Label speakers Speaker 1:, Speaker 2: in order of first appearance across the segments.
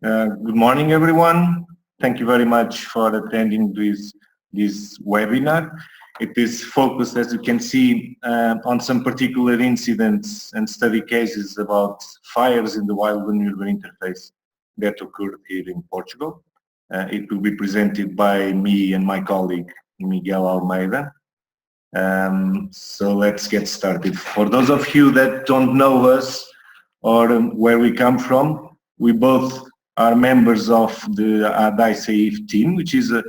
Speaker 1: Good morning, everyone. Thank you very much for attending this webinar. It is focused, as you can see, on some particular incidents and study cases about fires in the Wildland-Urban Interface that occurred here in Portugal. It will be presented by me and my colleague, Miguel Almeida. So let's get started. For those of you that don't know us or where we come from, we both are members of the ADAI CEIF team, which is a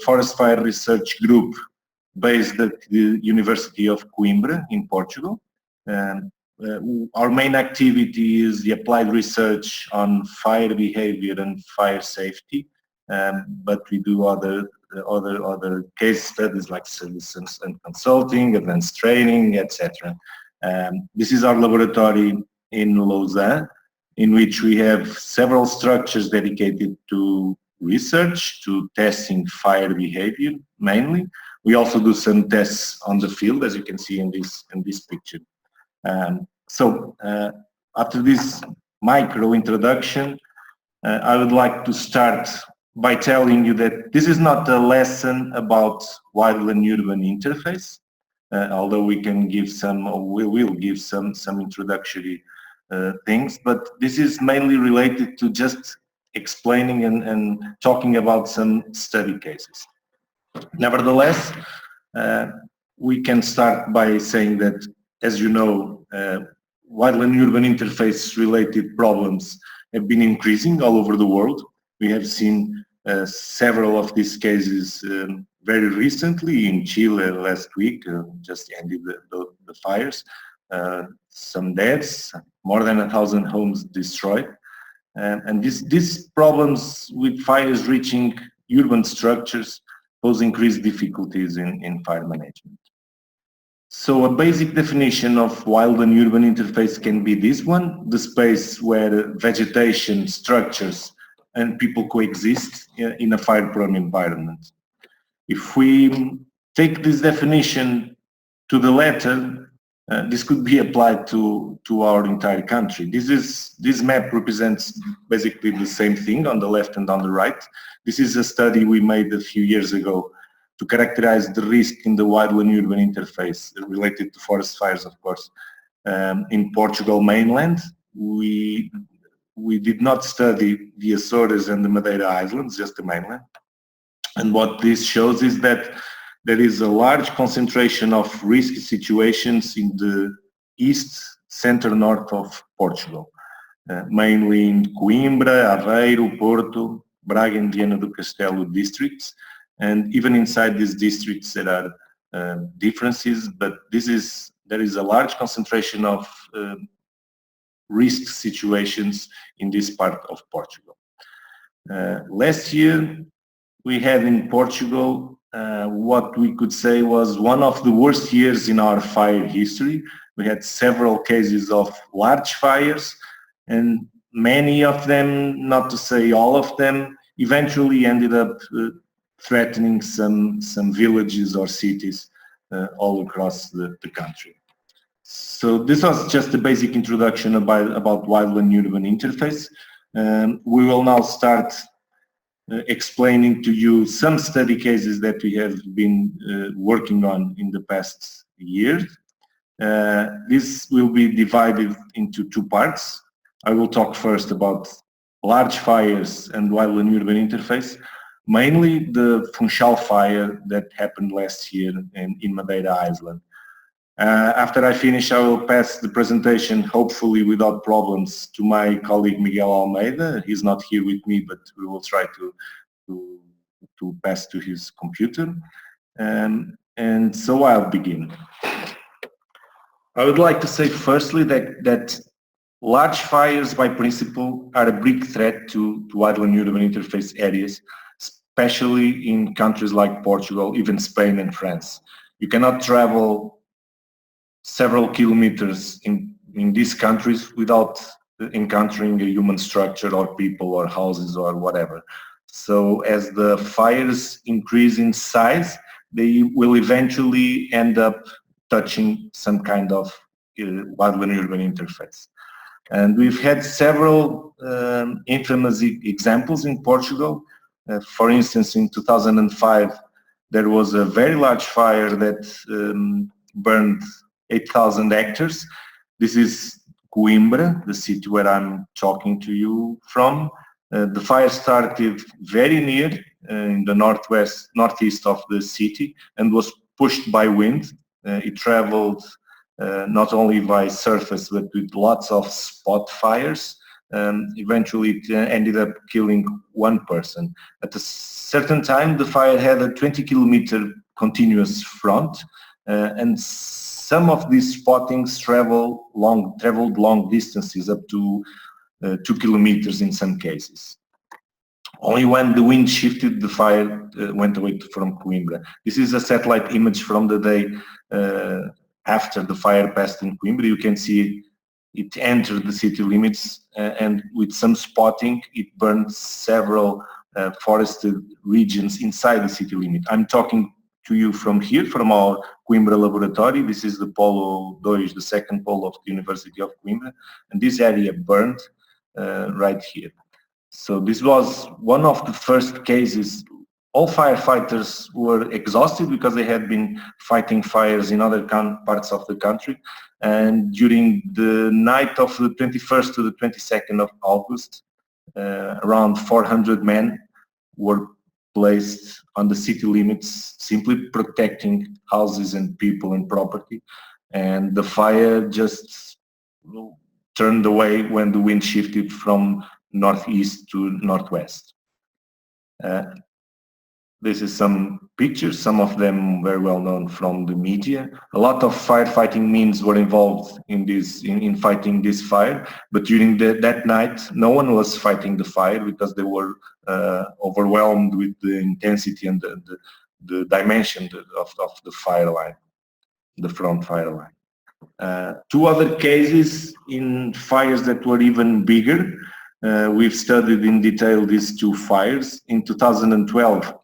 Speaker 1: forest fire research group based at the University of Coimbra in Portugal. Our main activity is the applied research on fire behavior and fire safety, but we do other case studies like service and consulting, advanced training, etc. This is our laboratory in Lausanne, in which we have several structures dedicated to research, to testing fire behavior mainly. We also do some tests on the field, as you can see in this picture. After this micro introduction, I would like to start by telling you that this is not a lesson about wildland-urban interface, although we can give some, or we will give some introductory things, but this is mainly related to just explaining and talking about some study cases. Nevertheless, we can start by saying that, as you know, wildland-urban interface related problems have been increasing all over the world. We have seen several of these cases very recently in Chile last week, just ended the fires. Some deaths, more than 1,000 homes destroyed. And these problems with fires reaching urban structures pose increased difficulties in fire management. So a basic definition of wildland-urban interface can be this one: the space where vegetation, structures, and people coexist in a fire-prone environment. If we take this definition to the letter, this could be applied to our entire country. This map represents basically the same thing on the left and on the right. This is a study we made a few years ago to characterize the risk in the wildland-urban interface related to forest fires, of course. In Portugal mainland, we did not study the Azores and the Madeira Islands, just the mainland. And what this shows is that there is a large concentration of risky situations in the east, center, north of Portugal, mainly in Coimbra, Ribeiro, Porto, Braga and Viana do Castelo districts. And even inside these districts there are differences, but there is a large concentration of risk situations in this part of Portugal. Last year we had in Portugal what we could say was one of the worst years in our fire history. We had several cases of large fires, and many of them, not to say all of them, eventually ended up threatening some villages or cities all across the country. So this was just a basic introduction about wildland-urban interface. We will now start explaining to you some study cases that we have been working on in the past years. This will be divided into two parts. I will talk first about large fires and wildland-urban interface, mainly the Funchal fire that happened last year in Madeira Island. After I finish, I will pass the presentation, hopefully without problems, to my colleague Miguel Almeida. He's not here with me, but we will try to pass to his computer. And so I'll begin. I would like to say firstly that large fires by principle are a big threat to wildland-urban interface areas, especially in countries like Portugal, even Spain and France. You cannot travel several kilometers in these countries without encountering a human structure or people or houses or whatever. So as the fires increase in size, they will eventually end up touching some kind of wildland-urban interface. And we've had several infamous examples in Portugal. For instance, in 2005, there was a very large fire that burned 8,000 hectares. This is Coimbra, the city where I'm talking to you from. The fire started very near in the northeast of the city and was pushed by wind. It traveled not only by surface but with lots of spot fires. Eventually it ended up killing one person. At a certain time the fire had a 20-kilometer continuous front, and some of these spottings traveled long distances, up to 2 kilometers in some cases. Only when the wind shifted, the fire went away from Coimbra. This is a satellite image from the day after the fire passed in Coimbra. You can see it entered the city limits, and with some spotting, it burned several forested regions inside the city limit. I'm talking to you from here, from our Coimbra laboratory. This is the Polo 2, the second pole of the University of Coimbra, and this area burned right here. So this was one of the first cases. All firefighters were exhausted because they had been fighting fires in other parts of the country, and during the night of the 21st to the 22nd of August, around 400 men were placed on the city limits, simply protecting houses and people and property, and the fire just turned away when the wind shifted from northeast to northwest. This is some pictures, some of them very well known from the media. A lot of firefighting means were involved in fighting this fire, but during that night, no one was fighting the fire because they were overwhelmed with the intensity and the dimension of the fire line, the front fire line. Two other cases in fires that were even bigger. We've studied in detail these two fires. In 2012,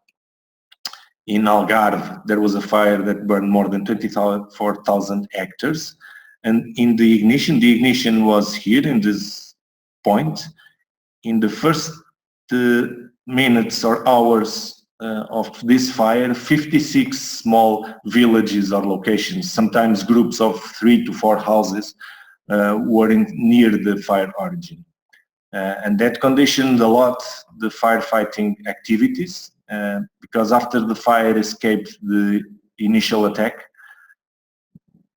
Speaker 1: in Algarve, there was a fire that burned more than 24,000 hectares. And in the ignition was here in this point. In the first minutes or hours of this fire, 56 small villages or locations, sometimes groups of 3 to 4 houses, were near the fire origin. And that conditioned a lot the firefighting activities, because after the fire escaped the initial attack,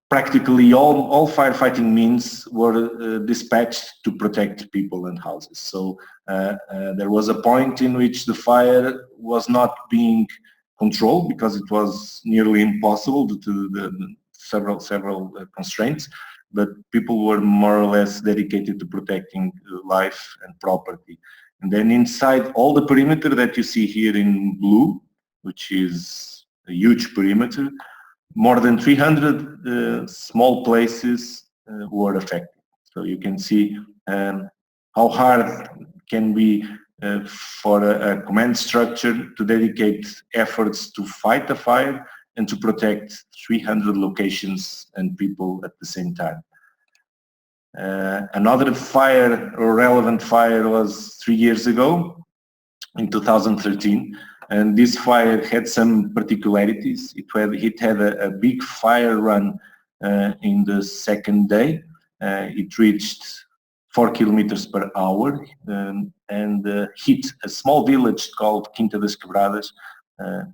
Speaker 1: practically all firefighting means were dispatched to protect people and houses. So there was a point in which the fire was not being controlled because it was nearly impossible due to the several constraints, but people were more or less dedicated to protecting life and property. And then inside all the perimeter that you see here in blue, which is a huge perimeter, more than 300 small places were affected. So you can see how hard can be for a command structure to dedicate efforts to fight a fire and to protect 300 locations and people at the same time. Another fire, or relevant fire, was 3 years ago, in 2013, and this fire had some particularities. It had a big fire run in the second day. It reached 4 kilometers per hour and hit a small village called Quinta das Quebradas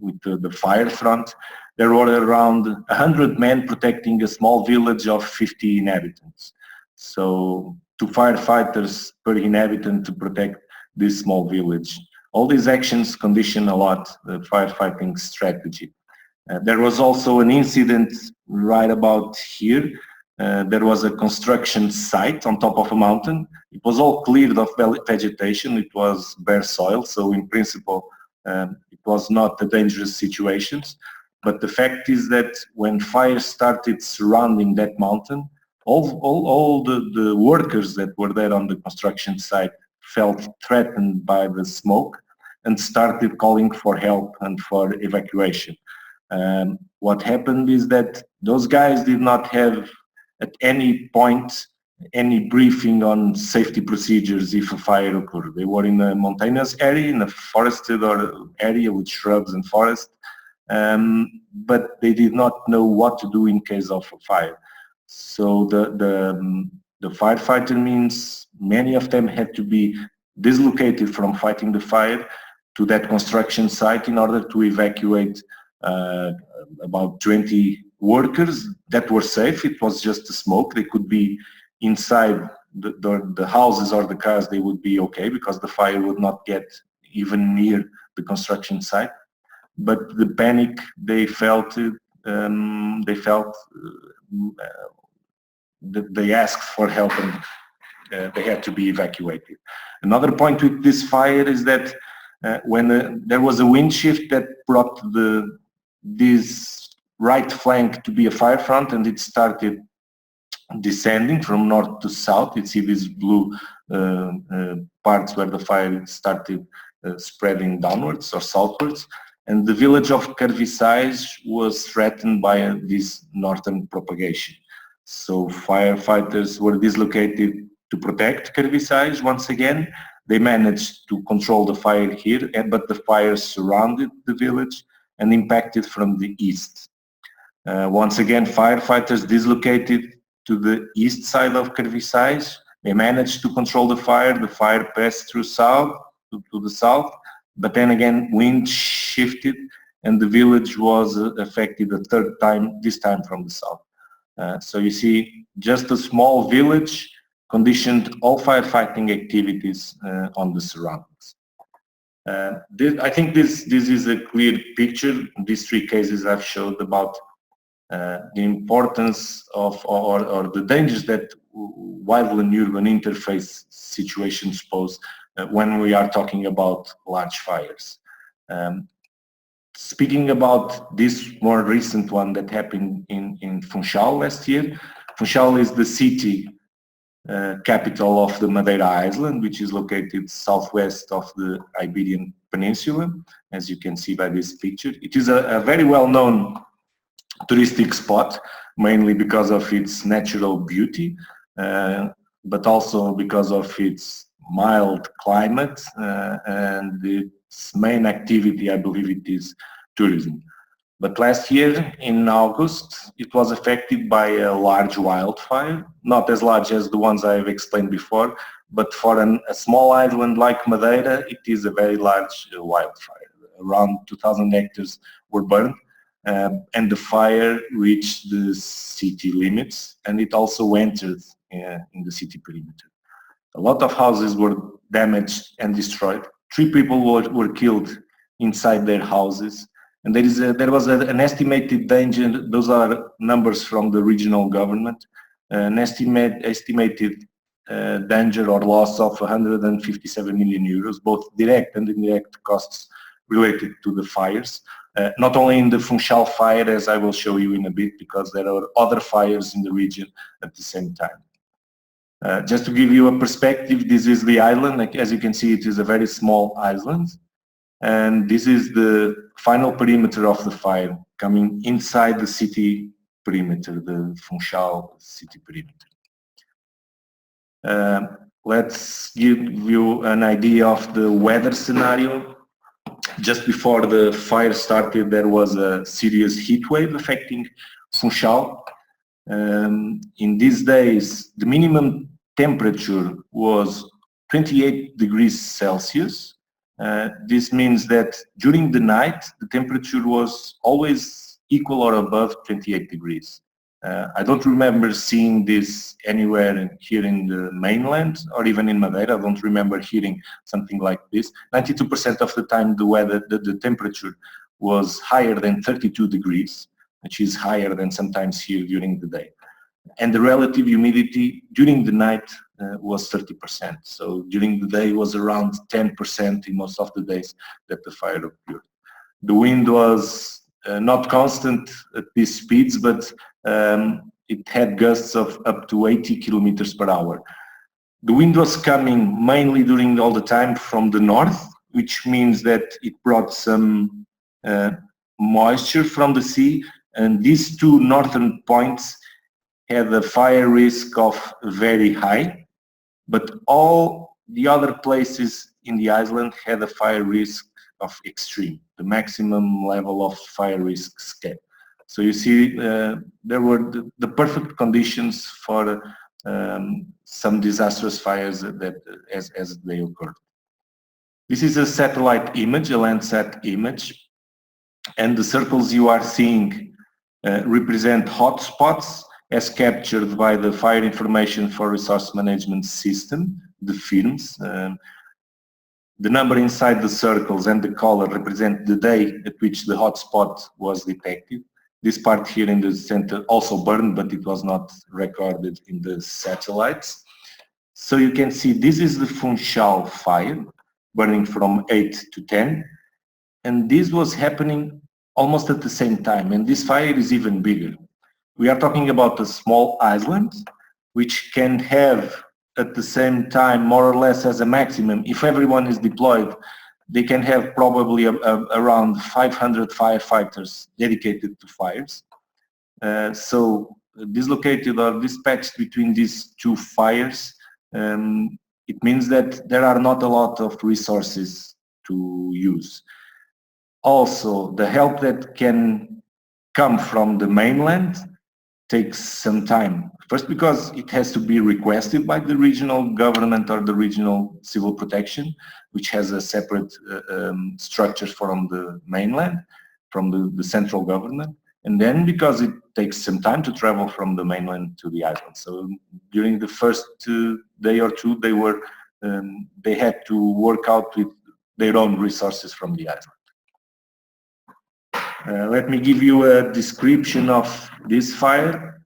Speaker 1: with the fire front. There were around 100 men protecting a small village of 50 inhabitants. So 2 firefighters per inhabitant to protect this small village. All these actions condition a lot the firefighting strategy. There was also an incident right about here. There was a construction site on top of a mountain. It was all cleared of vegetation. It was bare soil, so in principle it was not a dangerous situation. But the fact is that when fire started surrounding that mountain, all the workers that were there on the construction site felt threatened by the smoke and started calling for help and for evacuation. What happened is that those guys did not have at any point any briefing on safety procedures if a fire occurred. They were in a mountainous area, in a forested or area with shrubs and forest, but they did not know what to do in case of a fire. So the firefighter means many of them had to be dislocated from fighting the fire to that construction site in order to evacuate about 20 workers that were safe. It was just the smoke. They could be inside the houses or the cars. They would be okay because the fire would not get even near the construction site. But the panic they felt, they asked for help and they had to be evacuated. Another point with this fire is that when there was a wind shift that brought this right flank to be a fire front, and it started descending from north to south. You see these blue parts where the fire started spreading downwards or southwards, and the village of Carviçais was threatened by this northern propagation. So firefighters were dislocated to protect Carviçais once again. They managed to control the fire here, but the fire surrounded the village and impacted from the east. Once again, firefighters dislocated to the east side of Carviçais. They managed to control the fire. The fire passed through south to the south, but then again wind shifted and the village was affected a third time, this time from the south. So you see, just a small village conditioned all firefighting activities on the surroundings. I think this is a clear picture. These three cases I've showed about the importance of or the dangers that wildland-urban interface situations pose when we are talking about large fires. Speaking about this more recent one that happened in Funchal last year, Funchal is the city capital of the Madeira Island, which is located southwest of the Iberian Peninsula, as you can see by this picture. It is a very well-known touristic spot, mainly because of its natural beauty, but also because of its mild climate, and its main activity, I believe it is tourism. But last year in August, it was affected by a large wildfire, not as large as the ones I have explained before, but for a small island like Madeira, it is a very large wildfire. Around 2,000 hectares were burned, and the fire reached the city limits, and it also entered in the city perimeter. A lot of houses were damaged and destroyed. 3 people were killed inside their houses. And there was an estimated danger. Those are numbers from the regional government. An estimated danger or loss of 157 million euros, both direct and indirect costs related to the fires. Not only in the Funchal fire, as I will show you in a bit, because there are other fires in the region at the same time. Just to give you a perspective, this is the island. Like, as you can see, it is a very small island. And this is the final perimeter of the fire coming inside the city perimeter, the Funchal city perimeter. Let's give you an idea of the weather scenario. Just before the fire started, there was a serious heat wave affecting Funchal. In these days, the minimum temperature was 28 degrees Celsius. This means that during the night, the temperature was always equal or above 28 degrees. I don't remember seeing this anywhere here in the mainland or even in Madeira. I don't remember hearing something like this. 92% of the time the temperature was higher than 32 degrees, which is higher than sometimes here during the day. And the relative humidity during the night was 30%. So during the day was around 10% in most of the days that the fire occurred. The wind was not constant at these speeds, but it had gusts of up to 80 kilometers per hour. The wind was coming mainly during all the time from the north, which means that it brought some moisture from the sea, and these 2 northern points had a fire risk of very high, but all the other places in the island had a fire risk of extreme, the maximum level of fire risk scale. So you see, there were the perfect conditions for some disastrous fires that as they occurred. This is a satellite image, a Landsat image, and the circles you are seeing represent hotspots as captured by the Fire Information for Resource Management System, the FIRMS. The number inside the circles and the color represent the day at which the hotspot was detected. This part here in the center also burned, but it was not recorded in the satellites. So you can see this is the Funchal fire, burning from 8 to 10. And this was happening almost at the same time. And this fire is even bigger. We are talking about a small island, which can have at the same time, more or less as a maximum, if everyone is deployed, they can have probably around 500 firefighters dedicated to fires. So dislocated or dispatched between these two fires, it means that there are not a lot of resources to use. Also, the help that can come from the mainland takes some time. First, because it has to be requested by the regional government or the regional civil protection, which has a separate structure from the mainland, from the central government. And then because it takes some time to travel from the mainland to the island. So during the first day or two, they had to work out with their own resources from the island. Let me give you a description of this fire.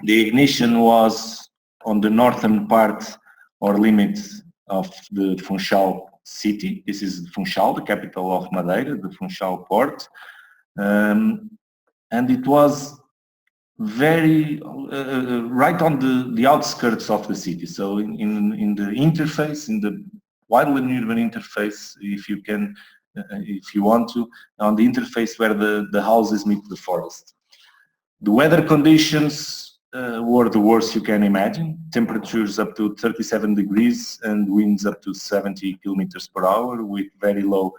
Speaker 1: The ignition was on the northern part or limit of the Funchal city. This is Funchal, the capital of Madeira, the Funchal port. And it was very right on the outskirts of the city. So in the interface, in the Wildland-Urban Interface, if you want to, on the interface where the houses meet the forest. The weather conditions were the worst you can imagine. Temperatures up to 37 degrees and winds up to 70 kilometers per hour with very low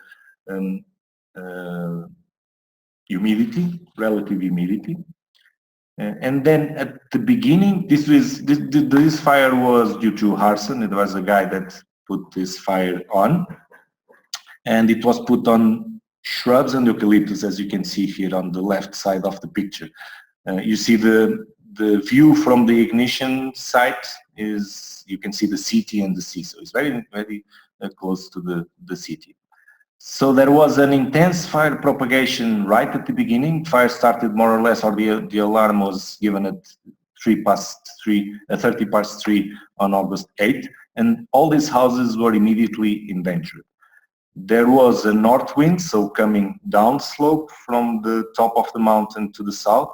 Speaker 1: humidity, relative humidity. And then at the beginning, this fire was due to arson. It was a guy that put this fire on, and it was put on shrubs and eucalyptus, as you can see here on the left side of the picture. You see the view from the ignition site is, you can see the city and the sea, so it's very, very close to the city. So there was an intense fire propagation right at the beginning. Fire started more or less, or the alarm was given at 30 past 3 on August 8th, and all these houses were immediately endangered. There was a north wind, so coming down slope from the top of the mountain to the south,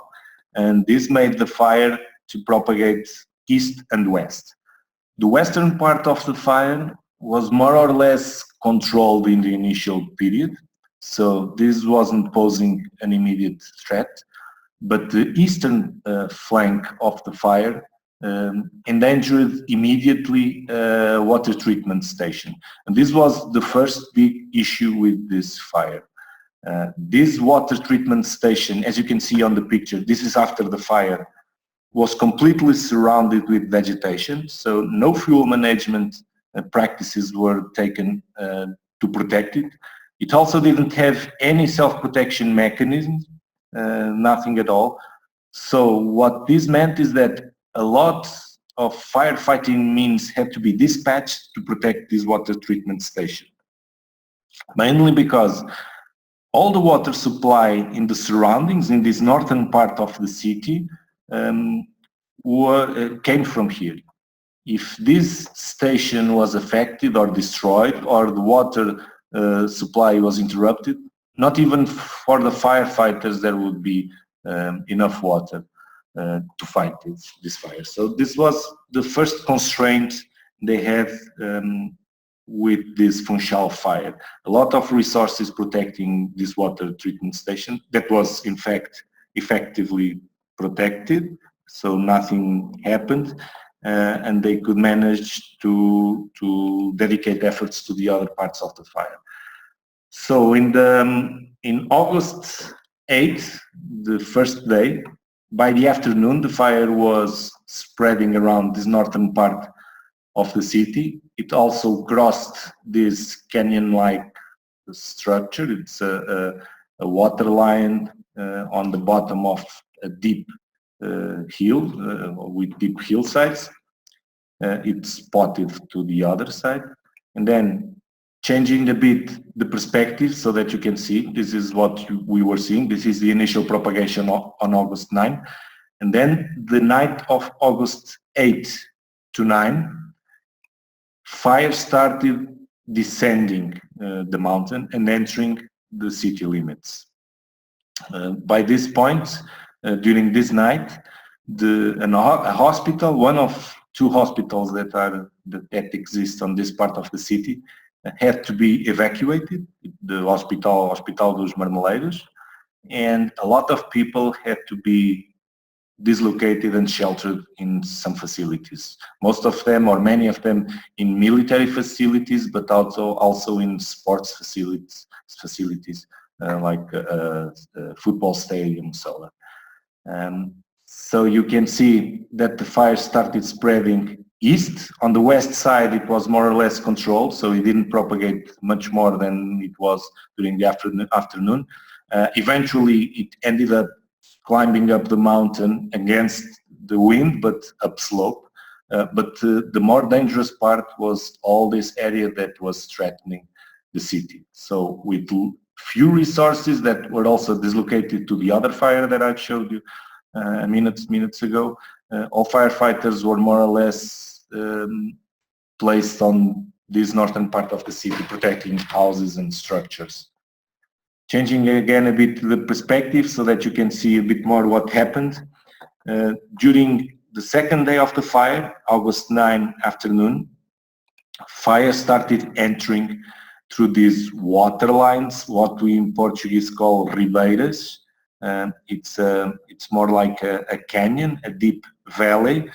Speaker 1: and this made the fire to propagate east and west. The western part of the fire was more or less controlled in the initial period, so this wasn't posing an immediate threat, but the eastern flank of the fire endangered immediately water treatment station. And this was the first big issue with this fire. This water treatment station, as you can see on the picture, this is after the fire, was completely surrounded with vegetation, so no fuel management practices were taken to protect it. It also didn't have any self-protection mechanism, nothing at all. So what this meant is that a lot of firefighting means had to be dispatched to protect this water treatment station. Mainly because all the water supply in the surroundings, in this northern part of the city, came from here. If this station was affected or destroyed, or the water supply was interrupted, not even for the firefighters there would be enough water to fight this fire. So this was the first constraint they had with this Funchal fire. A lot of resources protecting this water treatment station that was in fact effectively protected, so nothing happened, and they could manage to dedicate efforts to the other parts of the fire. So in August 8th, the first day, by the afternoon, the fire was spreading around this northern part of the city. It also crossed this canyon-like structure. It's a water line on the bottom of a deep hill with deep hillsides. It's spotted to the other side, and then changing a bit the perspective so that you can see, this is what we were seeing. This is the initial propagation on August 9. And then the night of August 8 to 9, fire started descending the mountain and entering the city limits. By this point, during this night, a hospital, one of two hospitals that exist on this part of the city, had to be evacuated, the Hospital dos Marmeleiros, and a lot of people had to be dislocated and sheltered in some facilities. Most of them, or many of them, in military facilities, but also in sports facilities like football stadiums. So you can see that the fire started spreading east. On the west side, it was more or less controlled, so it didn't propagate much more than it was during the afternoon. Eventually, it ended up climbing up the mountain against the wind, but upslope. But the more dangerous part was all this area that was threatening the city. So with few resources that were also dislocated to the other fire that I showed you minutes ago, all firefighters were more or less placed on this northern part of the city, protecting houses and structures. Changing again a bit the perspective so that you can see a bit more what happened. During the second day of the fire, August 9 afternoon, fire started entering through these water lines, what we in Portuguese call ribeiras. It's more like a canyon, a deep valley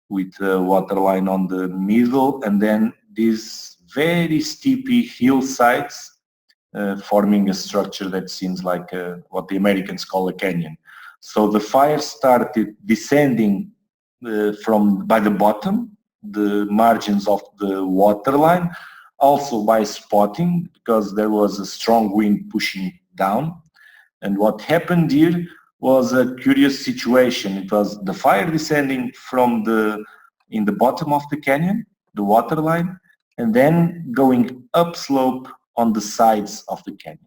Speaker 1: with a water line on the middle, and then these very steepy hillsides forming a structure that seems like what the Americans call a canyon. So the fire started descending by the bottom, the margins of the water line, also by spotting, because there was a strong wind pushing down. And what happened here was a curious situation. It was the fire descending from in the bottom of the canyon, the water line, and then going upslope on the sides of the canyon.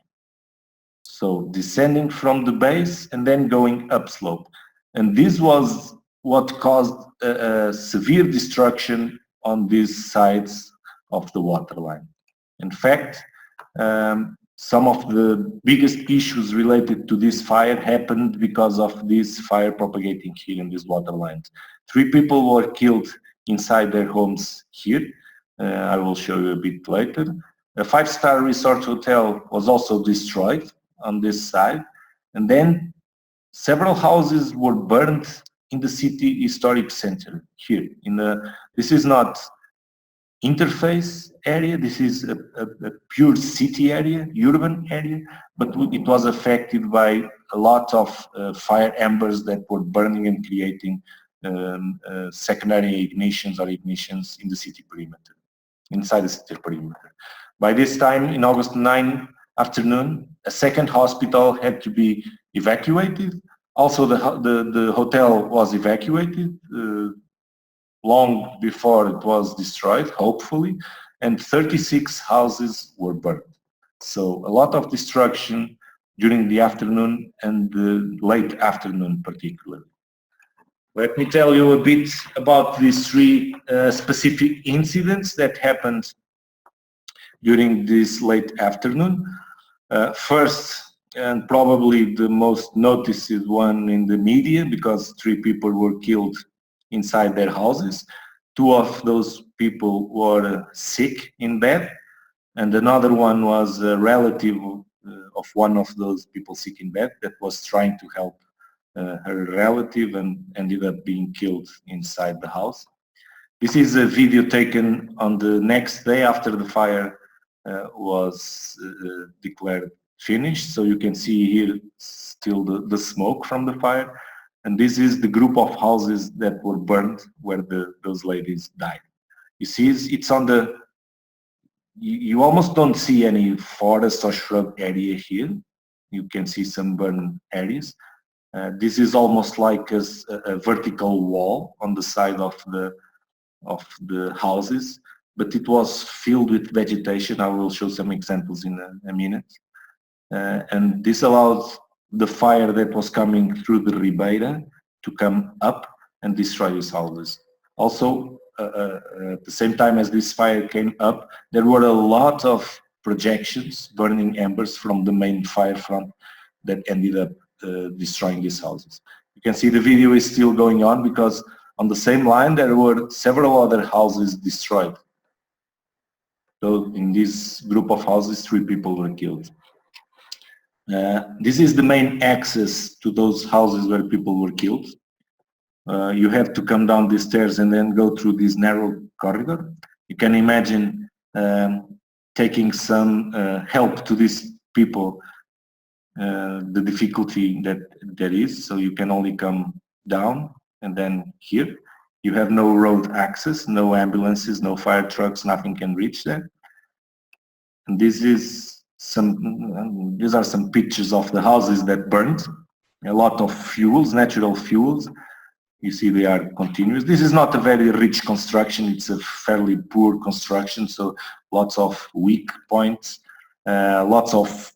Speaker 1: So descending from the base and then going upslope. And this was what caused a severe destruction on these sides of the water line. In fact, some of the biggest issues related to this fire happened because of this fire propagating here in these water lines. 3 people were killed inside their homes here. I will show you a bit later. A 5-star resort hotel was also destroyed on this side. And then several houses were burned in the city historic center here. This is not interface area, this is a pure city area, urban area, but it was affected by a lot of fire embers that were burning and creating secondary ignitions in the city perimeter, inside the city perimeter. By this time, in August 9 afternoon, a second hospital had to be evacuated. Also, the hotel was evacuated long before it was destroyed, hopefully, and 36 houses were burned. So a lot of destruction during the afternoon and the late afternoon particularly. Let me tell you a bit about these 3 specific incidents that happened during this late afternoon. First, and probably the most noticed one in the media, because 3 people were killed inside their houses. 2 of those people were sick in bed, and another one was a relative of one of those people sick in bed that was trying to help her relative and ended up being killed inside the house. This is a video taken on the next day after the fire was declared finished. So you can see here still the smoke from the fire. And this is the group of houses that were burned where those ladies died. You see, it's on the, you almost don't see any forest or shrub area here. You can see some burned areas. This is almost like a vertical wall on the side of the houses, but it was filled with vegetation. I will show some examples in a minute. And this allowed the fire that was coming through the Ribeiro to come up and destroy these houses. Also, at the same time as this fire came up, there were a lot of projections, burning embers from the main fire front that ended up destroying these houses. You can see the video is still going on because on the same line there were several other houses destroyed. So in this group of houses, 3 people were killed. This is the main access to those houses where people were killed. You have to come down the stairs and then go through this narrow corridor. You can imagine taking some help to these people, the difficulty that there is. So you can only come down, and then here you have no road access, no ambulances, no fire trucks, nothing can reach there. And this is these are some pictures of the houses that burned. A lot of fuels, natural fuels. You see they are continuous. This is not a very rich construction, it's a fairly poor construction, so lots of weak points, lots of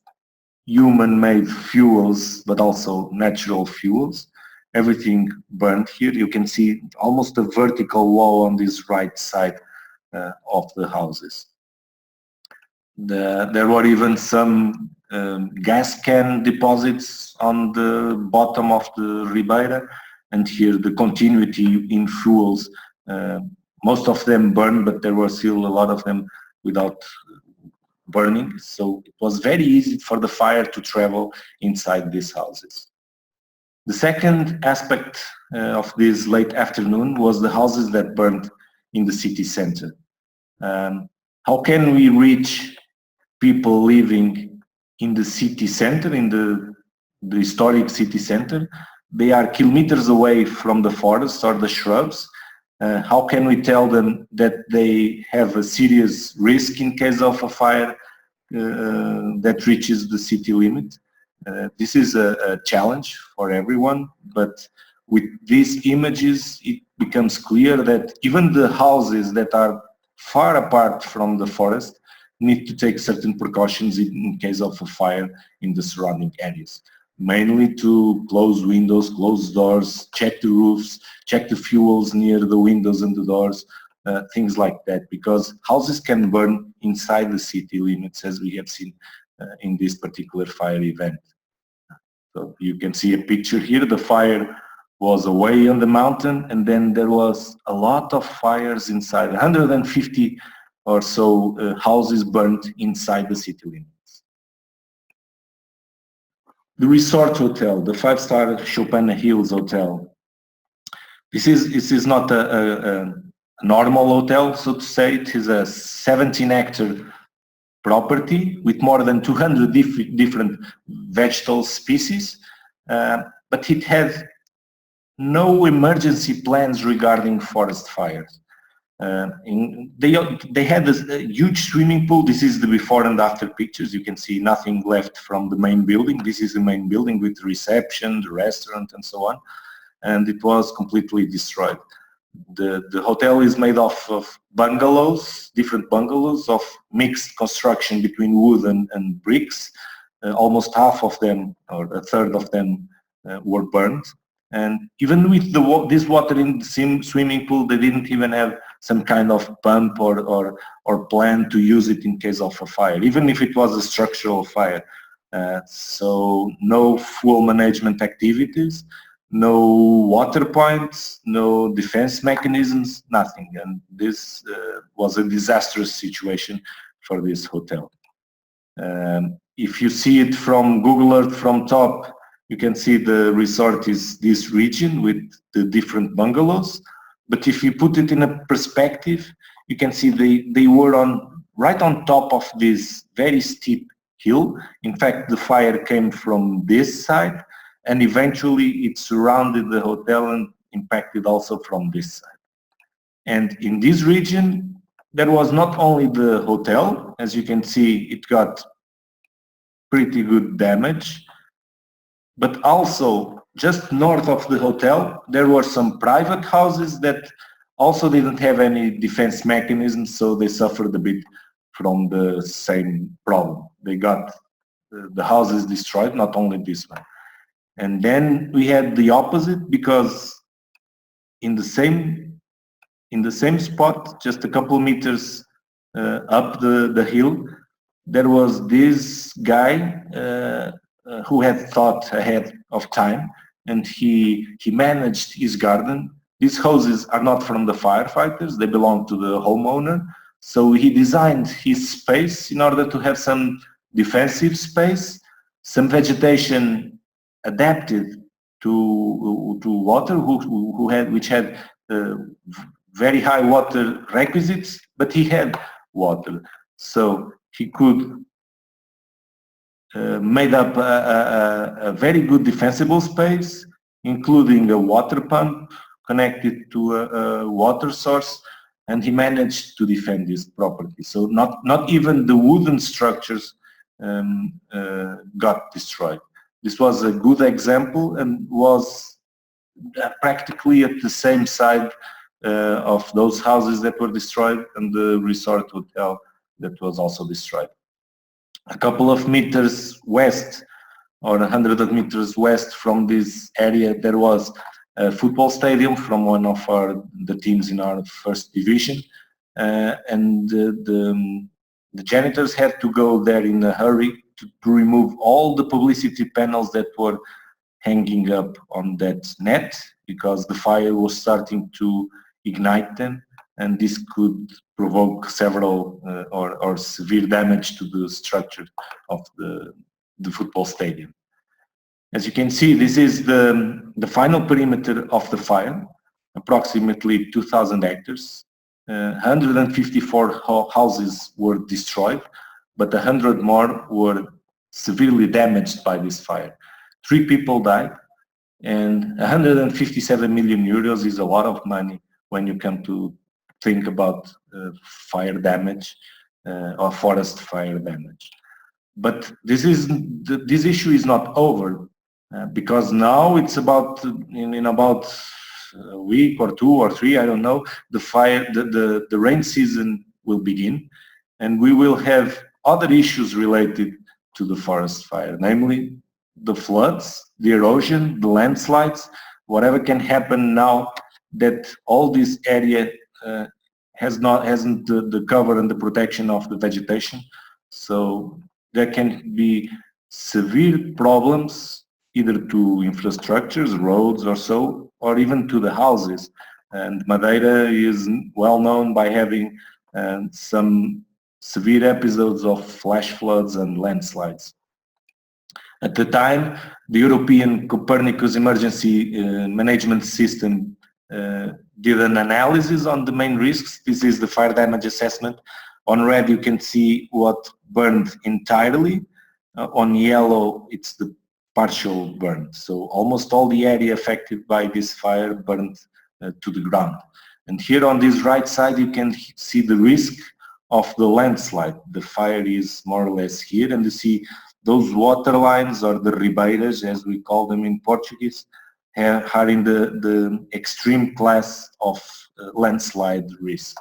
Speaker 1: human-made fuels, but also natural fuels. Everything burned here. You can see almost a vertical wall on this right side of the houses. There were even some gas can deposits on the bottom of the Ribeiro, and here the continuity in fuels, most of them burned, but there were still a lot of them without burning, so it was very easy for the fire to travel inside these houses. The second aspect of this late afternoon was the houses that burned in the city center. How can we reach people living in the city center, in the historic city center? They are kilometers away from the forest or the shrubs. How can we tell them that they have a serious risk in case of a fire that reaches the city limit? This is a challenge for everyone, but with these images it becomes clear that even the houses that are far apart from the forest need to take certain precautions in case of a fire in the surrounding areas. Mainly to close windows, close doors, check the roofs, check the fuels near the windows and the doors, things like that, because houses can burn inside the city limits, as we have seen in this particular fire event. So you can see a picture here. The fire was away on the mountain, and then there was a lot of fires inside, 150 or so houses burnt inside the city limits. The resort hotel, the 5-star Chopin Hills Hotel. This is not a normal hotel, so to say. It is a 17-hectare property with more than 200 different vegetal species, but it had no emergency plans regarding forest fires. They had a huge swimming pool. This is the before and after pictures. You can see nothing left from the main building. This is the main building with the reception, the restaurant, and so on. And it was completely destroyed. The hotel is made of bungalows, different bungalows of mixed construction between wood and bricks. Almost half of them, or a third of them, were burned. And even with this water in the swimming pool, they didn't even have some kind of pump or plan to use it in case of a fire, even if it was a structural fire. So no fuel management activities, no water points, no defense mechanisms, nothing. And this was a disastrous situation for this hotel. If you see it from Google Earth from top, You can see the resort is this region with the different bungalows. But if you put it in a perspective, you can see they were right on top of this very steep hill. In fact, the fire came from this side, and eventually it surrounded the hotel and impacted also from this side. And in this region, there was not only the hotel, as you can see, it got pretty good damage, but also just north of the hotel, there were some private houses that also didn't have any defense mechanisms, so they suffered a bit from the same problem. They got the houses destroyed, not only this one. And then we had the opposite, because in the same spot, just a couple meters up the hill, there was this guy who had thought ahead of time, and he managed his garden. These houses are not from the firefighters, they belong to the homeowner. So he designed his space in order to have some defensive space, some vegetation adapted to water, which had very high water requisites, but he had water. So he could made up a very good defensible space, including a water pump connected to a water source, and he managed to defend his property. So not even the wooden structures got destroyed. This was a good example and was practically at the same side of those houses that were destroyed and the resort hotel that was also destroyed. A couple of meters west, or 100 meters west from this area, there was a football stadium from one of the teams in our first division, and the janitors had to go there in a hurry to remove all the publicity panels that were hanging up on that net, because the fire was starting to ignite them, and this could provoke several or severe damage to the structure of the football stadium. As you can see, this is the final perimeter of the fire, approximately 2,000 hectares. 154 houses were destroyed, but 100 more were severely damaged by this fire. 3 people died, and 157 million euros is a lot of money when you come to think about fire damage or forest fire damage. But this issue is not over, because now it's about in about a week or 2 or 3, I don't know, the rain season will begin, and we will have other issues related to the forest fire, namely the floods, the erosion, the landslides, whatever can happen now that all this area hasn't the cover and the protection of the vegetation. So there can be severe problems either to infrastructures, roads or so, or even to the houses. And Madeira is well known by having some severe episodes of flash floods and landslides. At the time, the European Copernicus Emergency Management System did an analysis on the main risks. This is the fire damage assessment. On red, you can see what burned entirely. On yellow, it's the partial burn. So almost all the area affected by this fire burned to the ground. And here on this right side, you can see the risk of the landslide. The fire is more or less here, and you see those water lines, or the ribeiras, as we call them in Portuguese, are in the extreme class of landslide risk.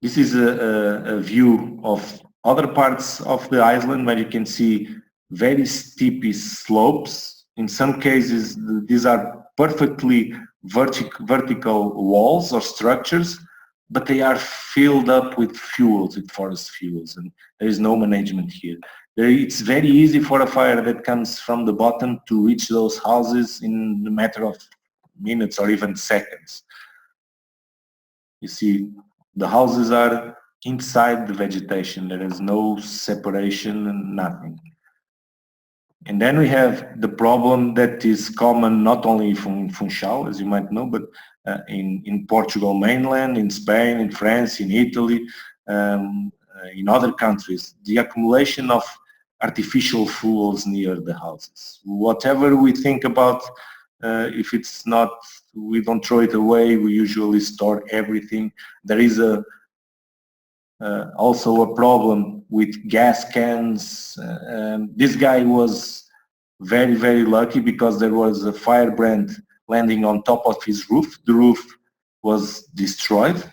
Speaker 1: This is a view of other parts of the island where you can see very steep slopes. In some cases, these are perfectly vertical walls or structures, but they are filled up with fuels, with forest fuels, and there is no management here. It's very easy for a fire that comes from the bottom to reach those houses in a matter of minutes or even seconds. You see, the houses are inside the vegetation. There is no separation and nothing. And then we have the problem that is common not only from Funchal, as you might know, but in Portugal mainland, in Spain, in France, in Italy, in other countries, the accumulation of artificial fuels near the houses. Whatever we think about, if it's not, we don't throw it away, we usually store everything. There is also a problem with gas cans. This guy was very, very lucky because there was a firebrand landing on top of his roof. The roof was destroyed.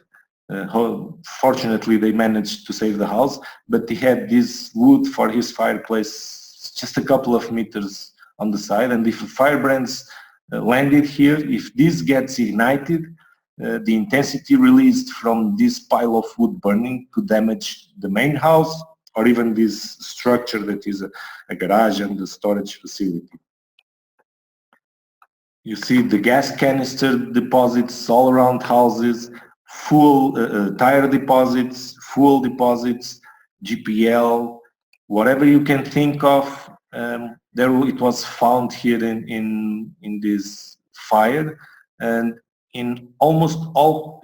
Speaker 1: Fortunately, they managed to save the house, but he had this wood for his fireplace just a couple of meters on the side, and if firebrands landed here, if this gets ignited, the intensity released from this pile of wood burning could damage the main house or even this structure that is a garage and a storage facility. You see the gas canister deposits all around houses, fuel tire deposits, fuel deposits, GPL, whatever you can think of. There it was found here in this fire, and in almost all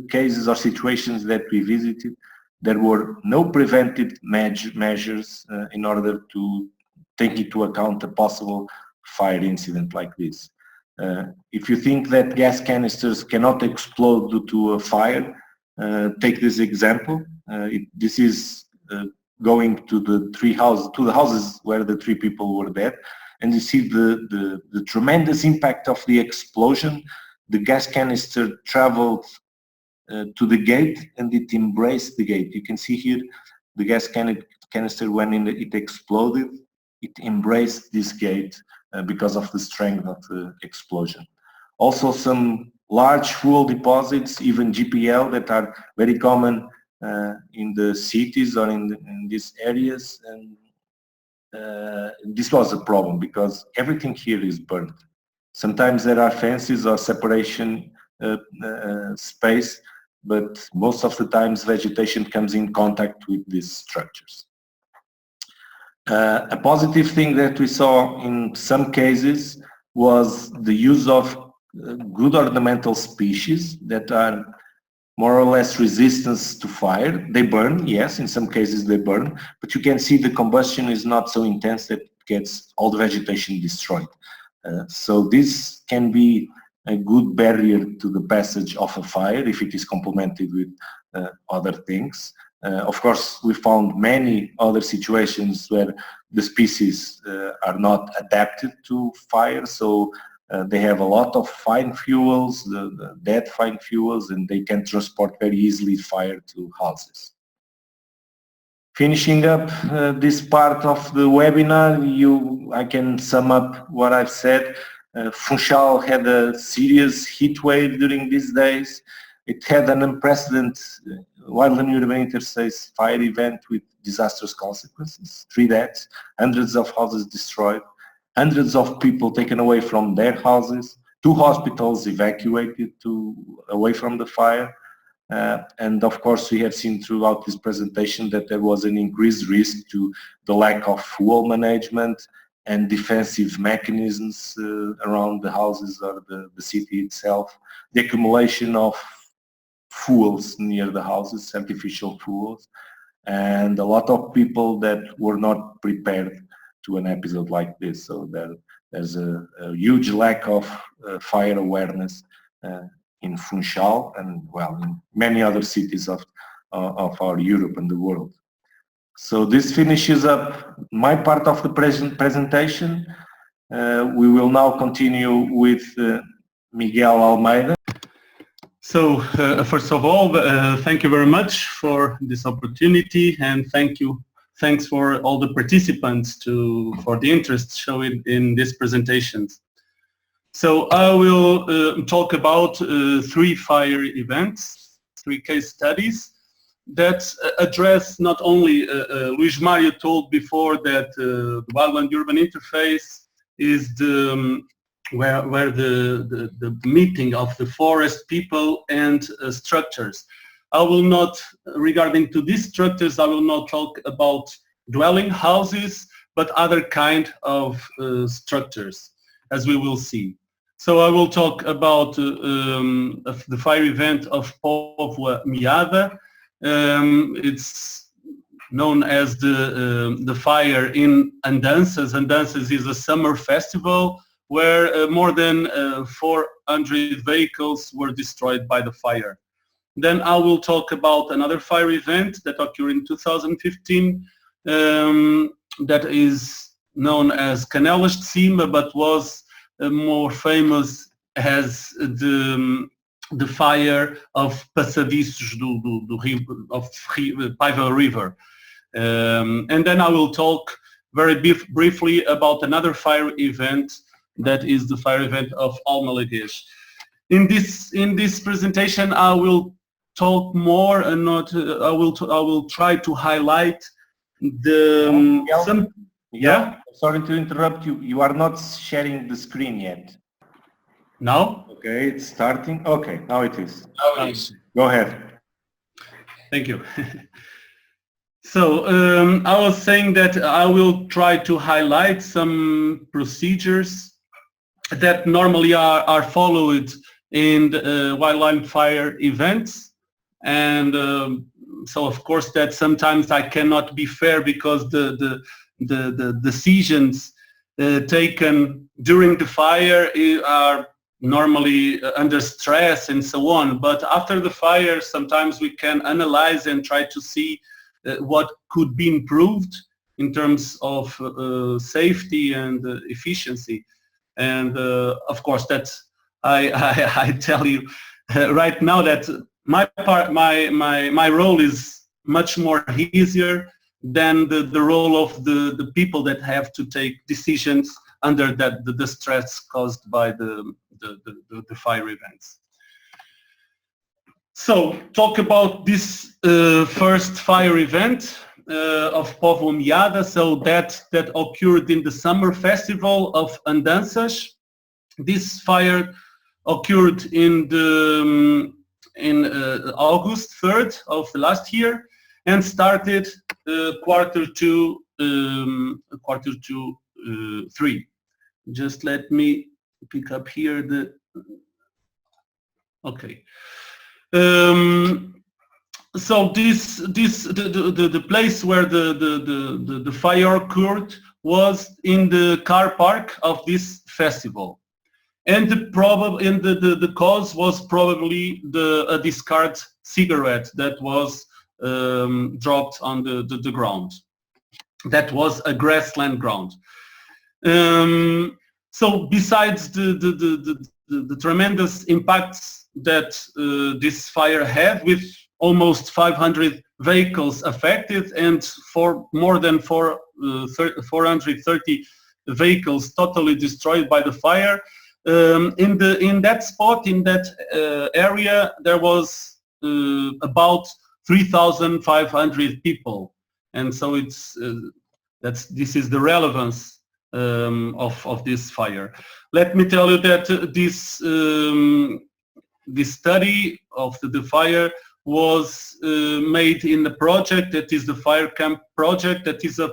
Speaker 1: cases or situations that we visited, there were no preventive measures in order to take into account a possible fire incident like this. If you think that gas canisters cannot explode due to a fire, take this example. This is going to the houses where the 3 people were dead, and you see the tremendous impact of the explosion. The gas canister traveled to the gate and it embraced the gate. You can see here the gas canister, when it exploded, it embraced this gate because of the strength of the explosion. Also some large fuel deposits, even GPL, that are very common in the cities or in these areas. And this was a problem because everything here is burned. Sometimes there are fences or separation space, but most of the times vegetation comes in contact with these structures. A positive thing that we saw in some cases was the use of good ornamental species that are more or less resistant to fire. They burn, yes, in some cases they burn, but you can see the combustion is not so intense that it gets all the vegetation destroyed. So this can be a good barrier to the passage of a fire if it is complemented with other things. Of course, we found many other situations where the species are not adapted to fire, so they have a lot of fine fuels, the dead fine fuels, and they can transport very easily fire to houses. Finishing up this part of the webinar, I can sum up what I've said. Funchal had a serious heat wave during these days. It had an unprecedented Wildland-Urban Interface fire event with disastrous consequences, 3 deaths, hundreds of houses destroyed, hundreds of people taken away from their houses, 2 hospitals evacuated away from the fire. And of course, we have seen throughout this presentation that there was an increased risk to the lack of fuel management and defensive mechanisms around the houses or the city itself. The accumulation of fuels near the houses, artificial fuels, and a lot of people that were not prepared to an episode like this. So there's a huge lack of fire awareness in Funchal and, well, in many other cities of our Europe and the world. So this finishes up my part of the presentation. We will now continue with Miguel Almeida.
Speaker 2: So first of all, thank you very much for this opportunity, and thanks for all the participants for the interest shown in these presentations. So I will talk about 3 fire events, 3 case studies that address not only, Luís Mário told before that the Wildland-Urban Interface is where the meeting of the forest people and structures. I will not, regarding to these structures, I will not talk about dwelling houses, but other kind of structures, as we will see. So I will talk about the fire event of Póvoa Miada. It's known as the fire in Andanças. Andanças is a summer festival where more than 400 vehicles were destroyed by the fire. Then I will talk about another fire event that occurred in 2015 that is known as Canelas de Cima, but was more famous as the fire of Passadiços of Paiva River. And then I will talk very briefly about another fire event that is the fire event of Almeida. In this presentation, I will talk more and not. I will try to highlight the
Speaker 1: Yeah. Sorry to interrupt you. You are not sharing the screen yet.
Speaker 2: Now?
Speaker 1: Okay, it's starting. Okay, now it is.
Speaker 3: Now it is.
Speaker 1: Go ahead.
Speaker 2: Thank you. So I was saying that I will try to highlight some procedures that normally are followed in wildland-fire events, and so of course that sometimes I cannot be fair because the decisions taken during the fire are normally under stress and so on, but after the fire sometimes we can analyze and try to see what could be improved in terms of safety and efficiency. And of course that I tell you right now that my role is much more easier than the role of the people that have to take decisions under the stress caused by the fire events. So talk about this first fire event of Póvoa Miada. So that occurred in the summer festival of Andanças. This fire occurred in August 3rd of the last year and started quarter two 3. Just let me pick up here the. Okay. So the place where the fire occurred was in the car park of this festival, and the cause was probably a discarded cigarette that was dropped on the ground. That was a grassland ground. So besides the tremendous impacts that this fire had, with almost 500 vehicles affected and for more than 430 vehicles totally destroyed by the fire, in that spot, in that area, there was about 3,500 people, and so it's this is the relevance of this fire. Let me tell you that this study of the fire was made in the project that is the Fire Camp project. That is a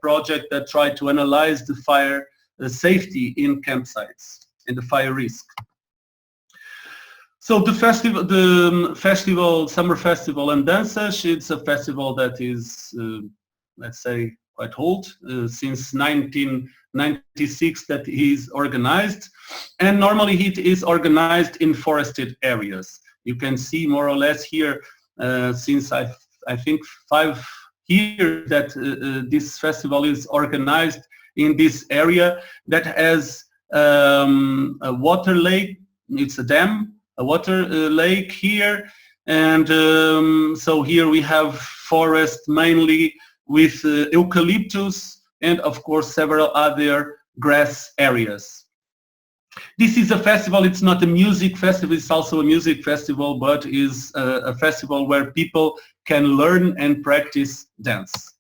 Speaker 2: project that tried to analyze the fire safety in campsites and the fire risk. So the summer festival Andanças, it's a festival that is, let's say, quite old, since 1996 that is organized, and normally it is organized in forested areas. You can see more or less here, since I think 5 years that this festival is organized in this area that has a water lake. It's a dam, a water lake here, and so here we have forest mainly with eucalyptus and of course several other grass areas. This is a festival, it's not a music festival, it's also a music festival, but is a festival where people can learn and practice dance.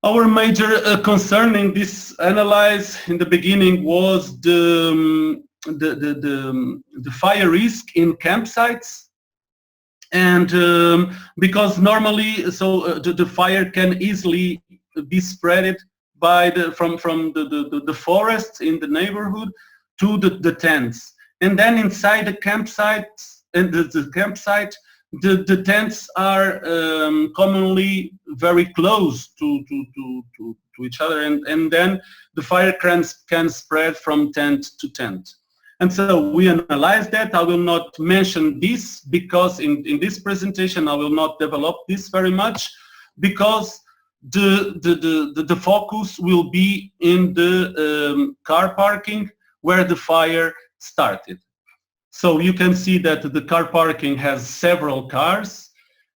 Speaker 2: Our major concern in this analysis in the beginning was the fire risk in campsites, and because normally the fire can easily be spread by from the forests in the neighborhood to the tents. And then inside the campsites, and the campsite, the tents are commonly very close to each other, and then the fire can spread from tent to tent. And so we analyzed that. I will not mention this because in this presentation I will not develop this very much, because the focus will be in the car parking where the fire started. So you can see that the car parking has several cars,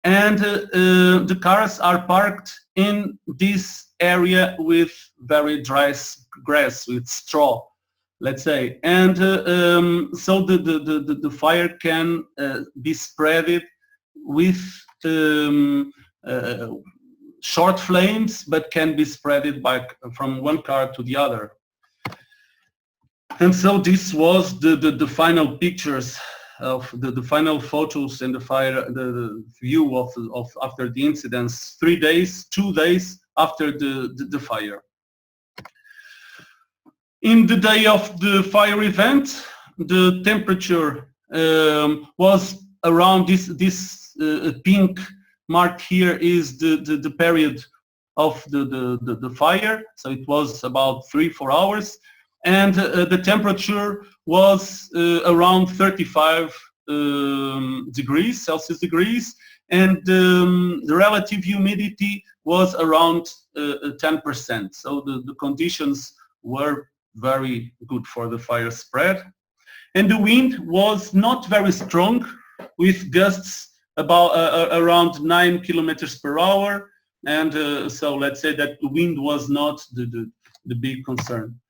Speaker 2: and the cars are parked in this area with very dry grass, with straw, let's say. And so the fire can be spread with short flames, but can be spread from one car to the other. And so this was the final pictures of the final photos and the view of after the incidents, 2 days after the fire. In the day of the fire event, the temperature was around this pink mark here is the period of the fire. So it was about 3-4 hours. And the temperature was around 35 degrees, Celsius degrees, and the relative humidity was around 10%. So the conditions were very good for the fire spread. And the wind was not very strong, with gusts about around 9 kilometers per hour. And so let's say that the wind was not the big concern.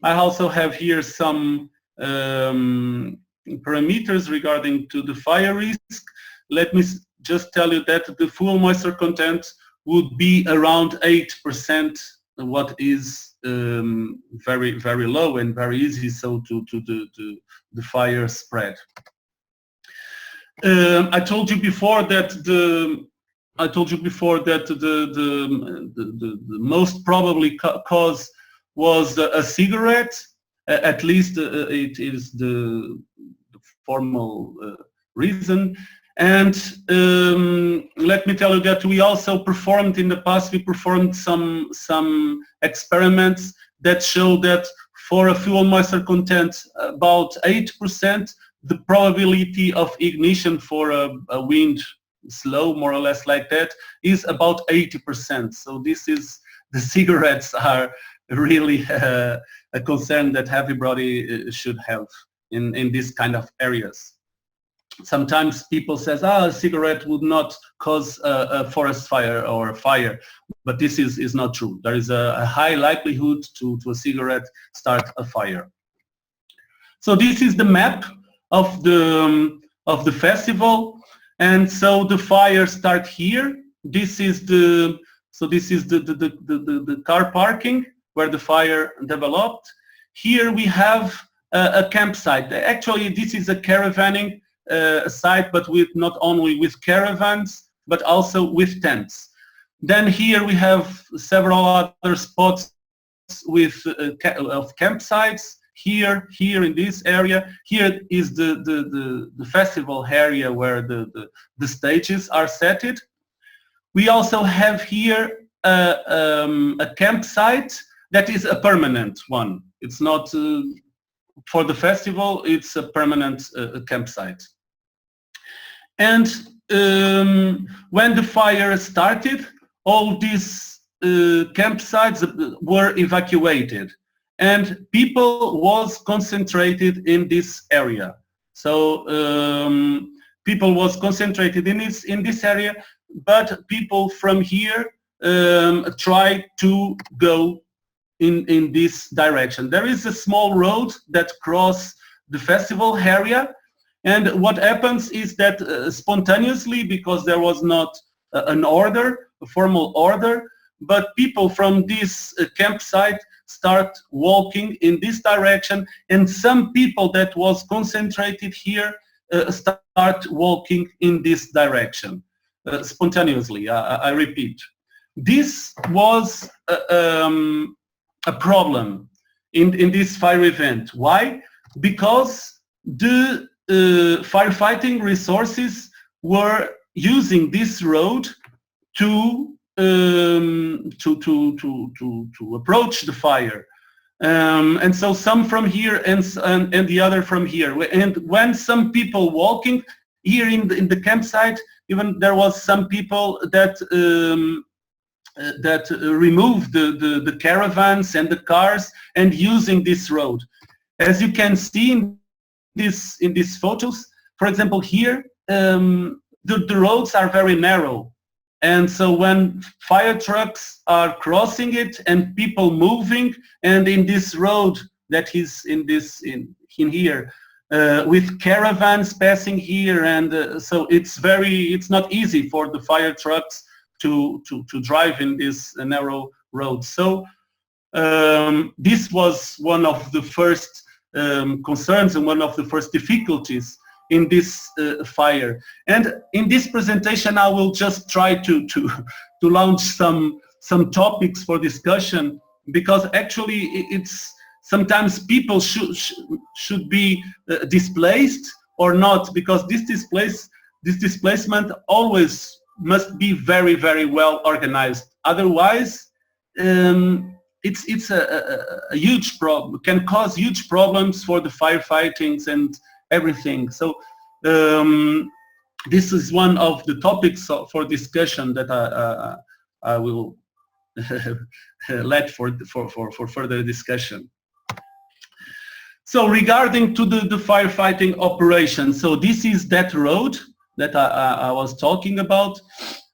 Speaker 2: I also have here some parameters regarding to the fire risk. Let me just tell you that the fuel moisture content would be around 8%, what is very, very low and very easy so to the fire spread. I told you before that the most probably cause was a cigarette. At least it is the formal reason. And let me tell you that we also performed in the past, we performed some experiments that show that for a fuel moisture content about 8%, the probability of ignition for a wind slow, more or less like that, is about 80%. So this is, the cigarettes are really a concern that everybody should have in this kind of areas. Sometimes people says, a cigarette would not cause a forest fire or a fire, but this is not true. There is a high likelihood to a cigarette start a fire. So this is the map of the festival, and so the fire start here. This is the car parking where the fire developed. Here we have a campsite. Actually, this is a caravanning site, but with not only with caravans, but also with tents. Then here we have several other spots with of campsites. Here in this area, here is the festival area where the stages are set. We also have here a campsite that is a permanent one. It's not for the festival, it's a permanent campsite. And when the fire started, all these campsites were evacuated, and people was concentrated in this area. So people was concentrated in this area, but people from here tried to go in this direction. There is a small road that crosses the festival area, and what happens is that spontaneously, because there was not an order, a formal order, but people from this campsite start walking in this direction, and some people that was concentrated here start walking in this direction spontaneously, I repeat. this was a problem in this fire event. Why? Because the firefighting resources were using this road to approach the fire, and so some from here and the other from here. And when some people walking here in the campsite, even there was some people that removed the caravans and the cars and using this road. As you can see in these photos, for example, here the roads are very narrow, and so when fire trucks are crossing it and people moving, and in this road that is in here with caravans passing here, and so it's not easy for the fire trucks to drive in this narrow road. So this was one of the first concerns and one of the first difficulties in this fire. And in this presentation, I will just try to launch some topics for discussion, because actually it's sometimes people should be displaced or not, because this displacement always must be very, very well organized. Otherwise, it's a huge problem, can cause huge problems for the firefightings and everything. So this is one of the topics for discussion that I will let for further discussion. So regarding to the firefighting operation, so this is that road that I was talking about,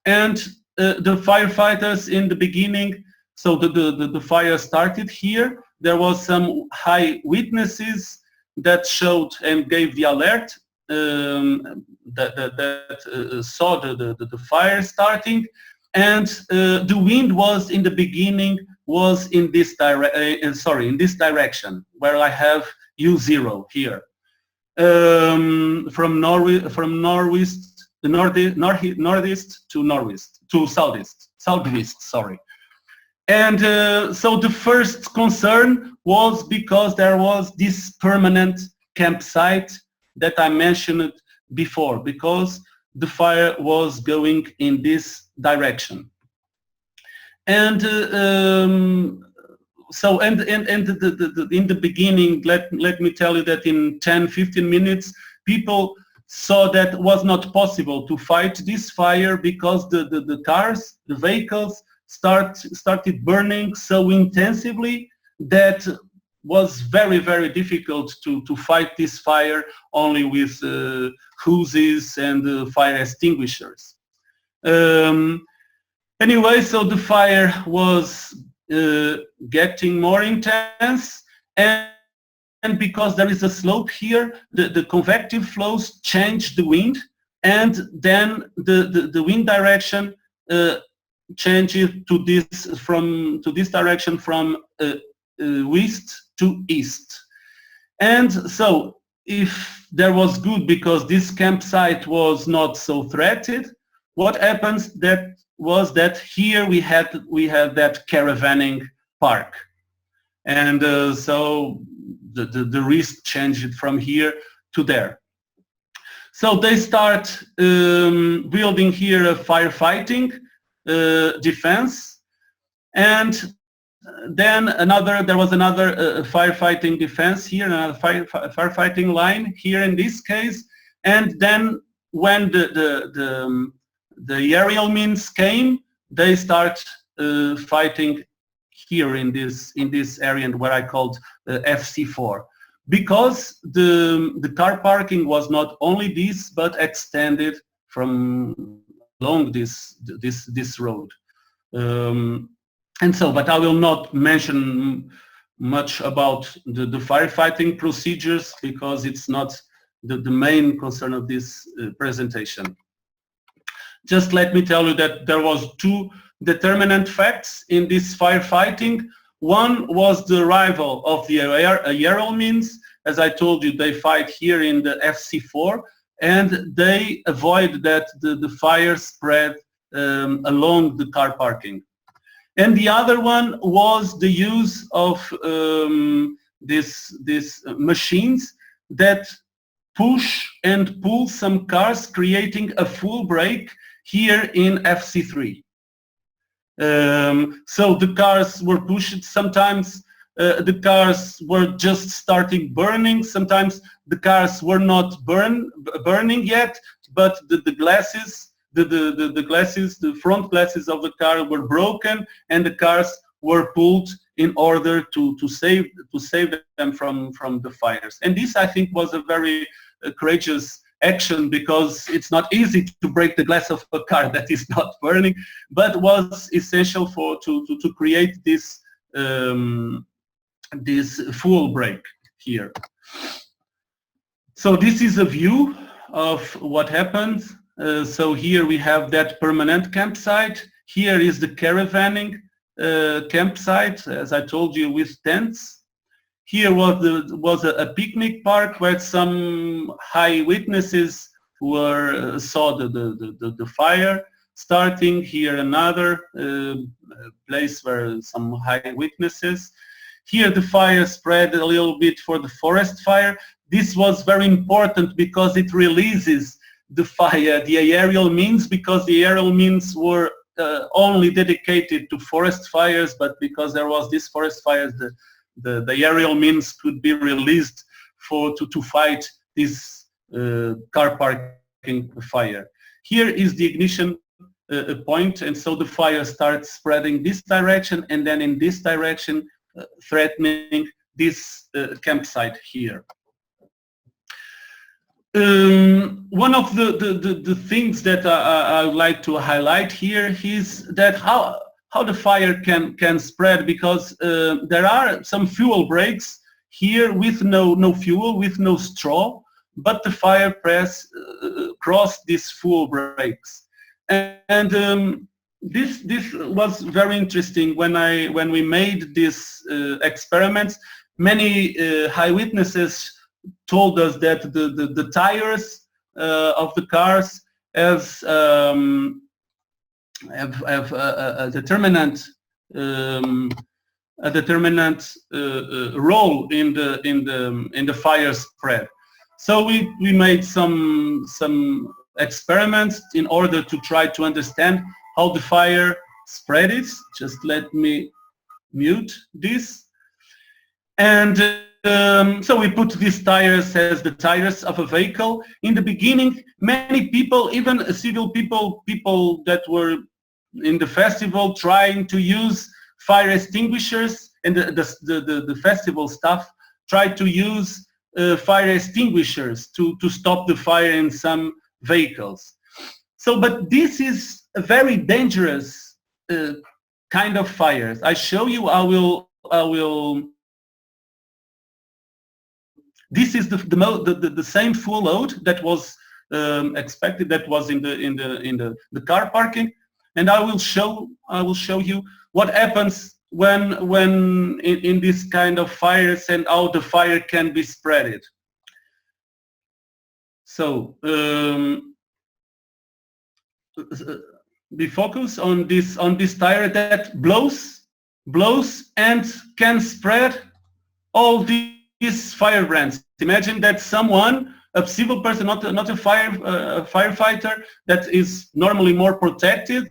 Speaker 2: and the firefighters in the beginning, so the fire started here. There was some high witnesses that showed and gave the alert that saw the fire starting, and the wind was in the beginning was in this direction where I have U0 here, from northeast to southeast. Sorry. And so the first concern was because there was this permanent campsite that I mentioned before, because the fire was going in this direction. And so in the beginning, let me tell you that in 10-15 minutes, people saw that it was not possible to fight this fire because the cars, the vehicles started burning so intensively that was very, very difficult to fight this fire only with hoses and fire extinguishers. Anyway, so the fire was getting more intense, and because there is a slope here, the convective flows change the wind, and then the wind direction changes to this direction from west to east. And so if there was good because this campsite was not so threatened, what happens was that here we had that caravanning park, and so the risk changed from here to there. So they start building here a firefighting defense, and then there was another firefighting defense here, another firefighting line here in this case, and then when the aerial means came, they start fighting here in this area where I called FC4, because the car parking was not only this but extended from along this road. And so, but I will not mention much about the firefighting procedures because it's not the main concern of this presentation. Just let me tell you that there was two determinant facts in this firefighting. One was the arrival of the aerial means. As I told you, they fight here in the FC4, and they avoid that the fire spread along the car parking. And the other one was the use of these machines that push and pull some cars, creating a full brake here in FC3. So the cars were pushed. Sometimes the cars were just starting burning. Sometimes the cars were not burning yet, but the glasses, the front glasses of the car were broken, and the cars were pulled in order to save them from the fires. And this, I think, was a very courageous action, because it's not easy to break the glass of a car that is not burning, but was essential to create this this full brake here. So this is a view of what happened. So here we have that permanent campsite. Here is the caravanning campsite, as I told you, with tents. Here was a picnic park where some eyewitnesses saw the fire starting. Here another place where some eyewitnesses. Here the fire spread a little bit for the forest fire. This was very important because it releases the fire, the aerial means, because the aerial means were only dedicated to forest fires, but because there was this forest fires, the aerial means could be released to fight this car parking fire. Here is the ignition point, and so the fire starts spreading this direction, and then in this direction threatening this campsite here. One of the things that I would like to highlight here is that how the fire can spread, because there are some fuel breaks here with no fuel, with no straw, but the fire crossed these fuel breaks. And this was very interesting when we made these experiments. Many eyewitnesses told us that the tires of the cars have a determinant role in the fire spread. So we made some experiments in order to try to understand how the fire spread is. Just let me mute this. And so we put these tires as the tires of a vehicle. In the beginning, many people, even civil people that were in the festival, trying to use fire extinguishers, and the festival staff tried to use fire extinguishers to stop the fire in some vehicles. So, but this is a very dangerous kind of fires. I show you. I will. This is the same full load that was expected, that was in the car parking, and I will show you what happens when in this kind of fires and how the fire can be spreaded. So we focus on this tire that blows and can spread all these fire brands. Imagine that someone, a civil person, not a firefighter, that is normally more protected,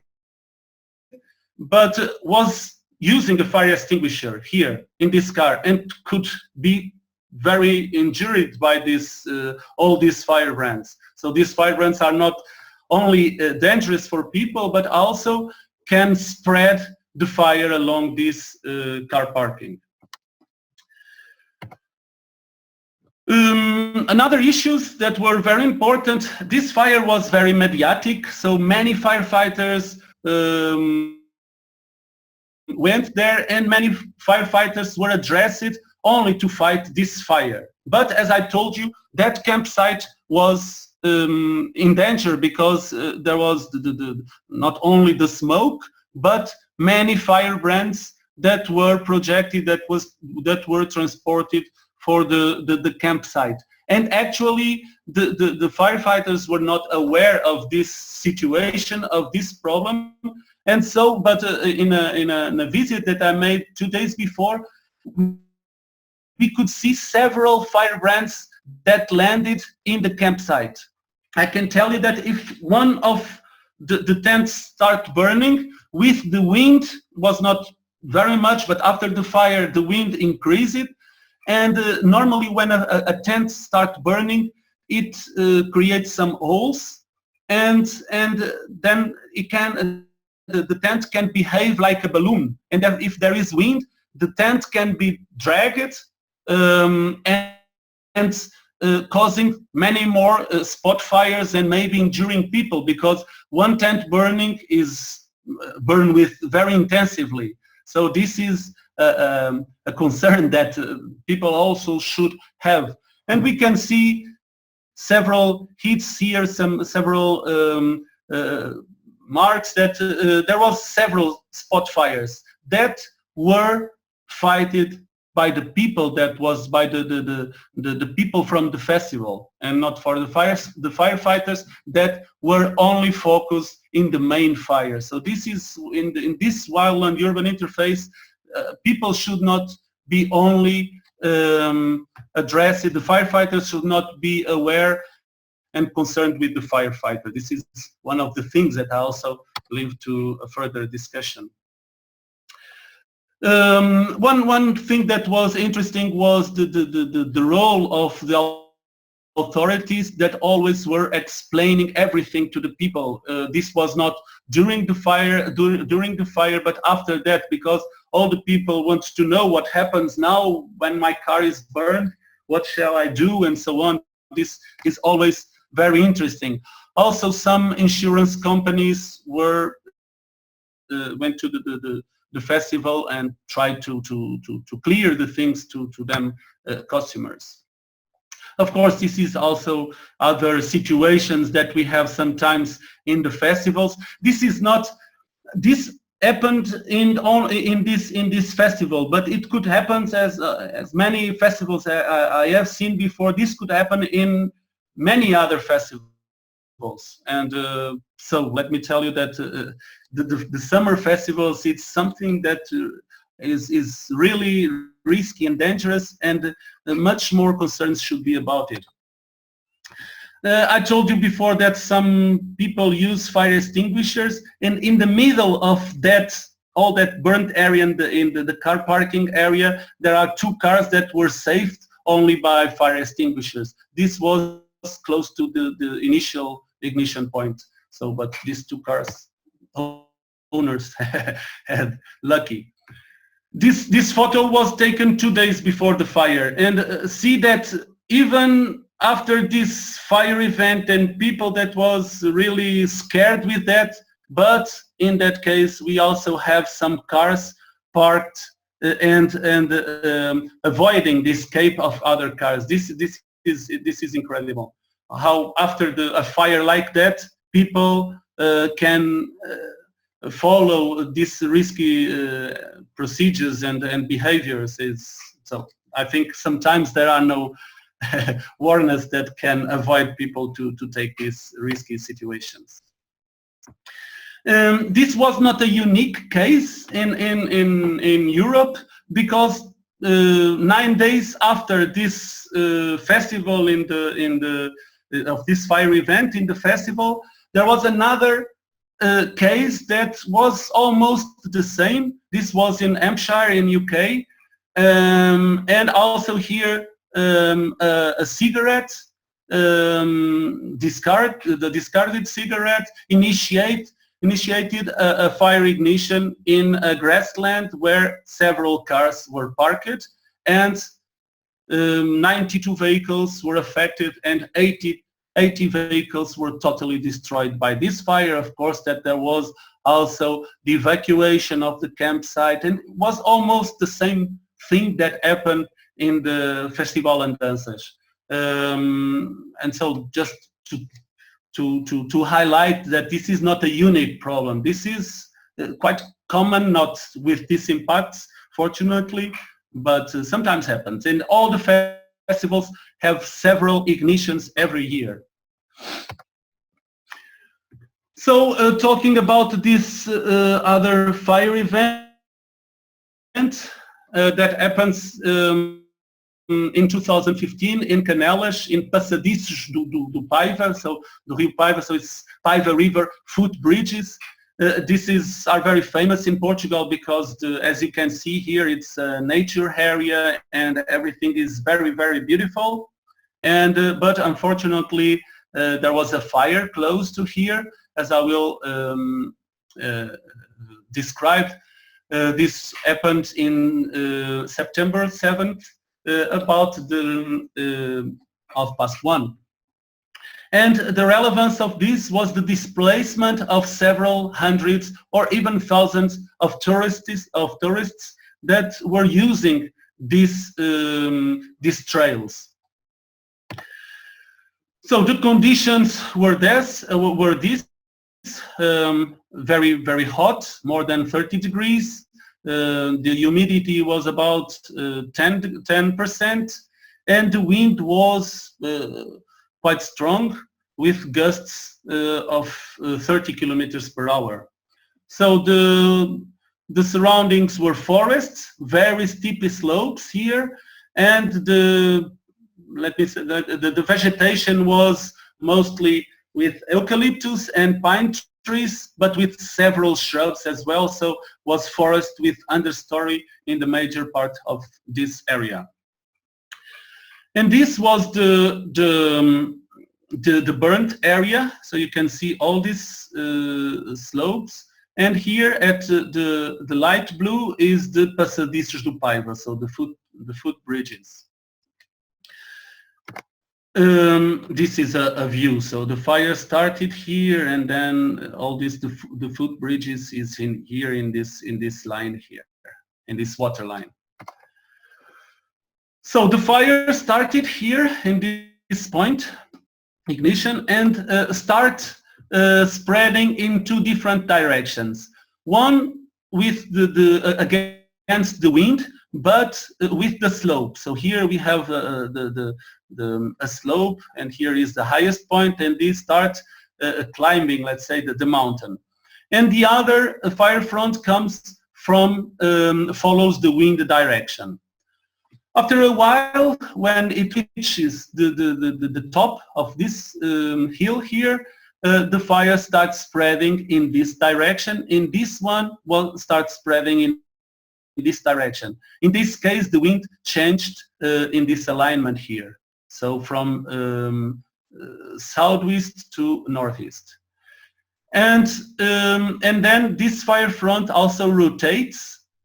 Speaker 2: but was using a fire extinguisher here in this car and could be very injured by this all these fire brands. So these fire brands are not only dangerous for people, but also can spread the fire along this car parking. Another issues that were very important, this fire was very mediatic, so many firefighters went there, and many firefighters were addressed only to fight this fire. But as I told you, that campsite was in danger, because there was not only the smoke, but many fire brands that were projected, that were transported for the campsite. And actually the firefighters were not aware of this situation, of this problem, And so, but in a visit that I made 2 days before, we could see several fire brands that landed in the campsite. I can tell you that if one of the tents start burning, with the wind, was not very much, but after the fire, the wind increased. And normally when a tent starts burning, it creates some holes, and then it can, the tent can behave like a balloon. And then if there is wind, the tent can be dragged and causing many more spot fires and maybe injuring people, because one tent burning is burned with very intensively. So this is a concern that people also should have. And we can see several hits here, several marks that there was several spot fires that were fighted by the people, that was by the people from the festival, and not for the firefighters that were only focused in the main fire. So this is in this wildland-urban interface, people should not be only addressed, the firefighters should not be aware and concerned with the firefighter. This is one of the things that I also leave to a further discussion. One thing that was interesting was the role of the authorities that always were explaining everything to the people. This was not during the fire, but after that, because all the people want to know what happens now when my car is burned, what shall I do, and so on. This is always very interesting. Also, some insurance companies went to the festival and tried to clear the things to them customers. Of course, this is also other situations that we have sometimes in the festivals. This happened in this festival, but it could happen as many festivals I have seen before. This could happen in many other festivals. And so let me tell you that the summer festivals, it's something that is really risky and dangerous, and much more concerns should be about it. I told you before that some people use fire extinguishers, and in the middle of all that burnt area in the car parking area, there are 2 cars that were saved only by fire extinguishers. This was close to the initial ignition point. So, but these 2 cars owners had lucky. This photo was taken 2 days before the fire, and see that even after this fire event, and people that was really scared with that, but in that case we also have some cars parked and avoiding the escape of other cars. This is incredible. How after a fire like that, people can follow these risky procedures and behaviors. So I think sometimes there are no warnings that can avoid people to take these risky situations. This was not a unique case in Europe, because 9 days after this festival of this fire event in the festival, there was another case that was almost the same. This was in Hampshire in UK, and also here a cigarette, the discarded cigarette initiated a fire ignition in a grassland where several cars were parked, and 92 vehicles were affected, and 80 vehicles were totally destroyed by this fire. Of course, that there was also the evacuation of the campsite, and it was almost the same thing that happened in the Festival and Danças. And so just to highlight that this is not a unique problem. This is quite common, not with these impacts, fortunately, but sometimes happens. And all the festivals have several ignitions every year. So talking about this other fire event that happens in 2015 in Canelas, in Passadiços do Paiva, so the Rio Paiva, so it's Paiva River footbridges. These are very famous in Portugal because, as you can see here, it's a nature area and everything is very, very beautiful. And but unfortunately, there was a fire close to here, as I will describe. This happened in September 7th, about the 1:30. And the relevance of this was the displacement of several hundreds or even thousands of tourists that were using these trails. So the conditions were this, very, very hot, more than 30 degrees. The humidity was about 10%, and the wind was quite strong, with gusts of 30 kilometers per hour. So the surroundings were forests, very steep slopes here, and the vegetation was mostly with eucalyptus and pine trees, but with several shrubs as well, so was forest with understory in the major part of this area. And this was the burnt area, so you can see all these slopes, and here at the light blue is the Passadiços do Paiva, so the footbridges. This is a view. So the fire started here, and then all this the footbridges is in this line here, in this water line. So the fire started here in this point, ignition, and start spreading in two different directions. One with against the wind, but with the slope. So here we have a slope, and here is the highest point, and these start climbing, let's say, the mountain. And the other fire front comes from, follows the wind direction. After a while, when it reaches the top of this hill here, the fire starts spreading in this direction. In this one, starts spreading in this direction. In this case, the wind changed in this alignment here. So from southwest to northeast. And then this fire front also rotates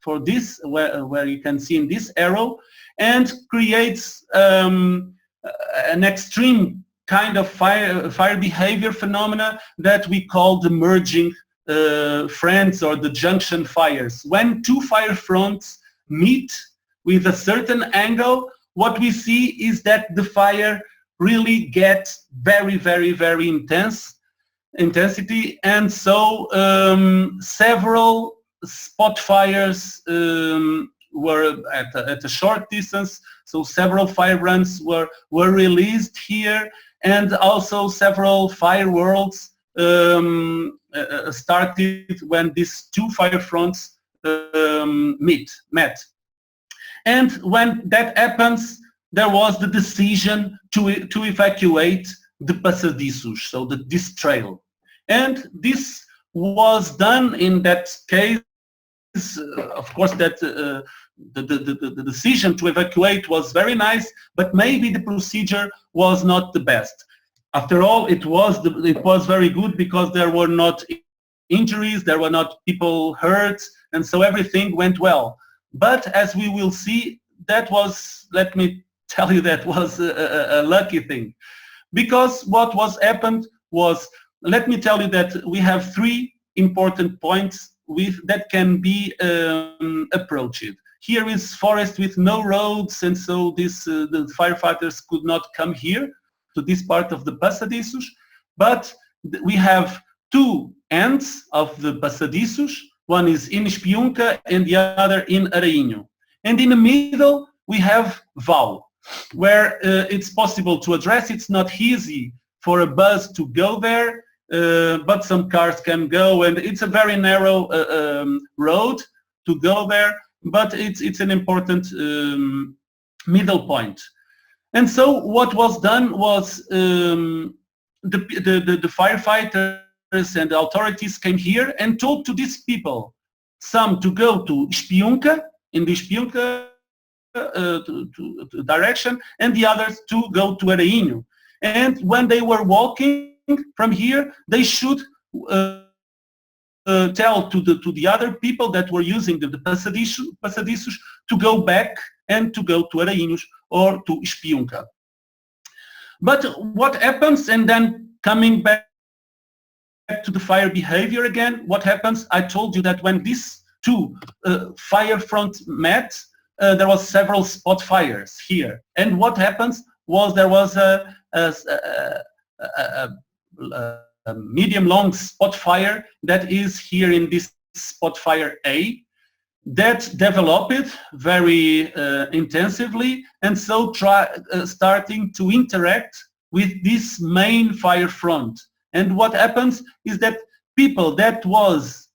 Speaker 2: for this, where you can see in this arrow, and creates an extreme kind of fire behavior phenomena that we call the merging friends, or the junction fires. When two fire fronts meet with a certain angle, what we see is that the fire really gets very, very, very intensity, and so several spot fires were at a short distance, so several firebrands were released here, and also several fire worlds started when these two fire fronts met. And when that happens, there was the decision to evacuate the Passadiços, so this trail. And this was done in that case. Of course, that the decision to evacuate was very nice, but maybe the procedure was not the best. After all, it was very good because there were not injuries, there were not people hurt, and so everything went well. But as we will see, that was, let me tell you, that was a lucky thing, because what happened was, let me tell you that we have three important points that can be approached. Here is forest with no roads, and so the firefighters could not come here to this part of the Passadiços, but we have two ends of the Passadiços. One is in Espiunca and the other in Arainho. And in the middle we have Val, where it's possible to address. It's not easy for a bus to go there. but some cars can go, and it's a very narrow road to go there, but it's an important middle point. And so what was done was the firefighters and the authorities came here and told to these people, some to go to Espiunca, in the Espiunca direction, and the others to go to Arainho. And when they were walking from here, they should tell to the other people that were using the passadiços to go back and to go to Arainhos or to Espiunca. But what happens, and then coming back to the fire behavior again, what happens, I told you that when these two fire front met, there was several spot fires here. And what happens was there was a medium-long spot fire that is here in this spot fire A, that developed very intensively, and so starting to interact with this main fire front. And what happens is that people that was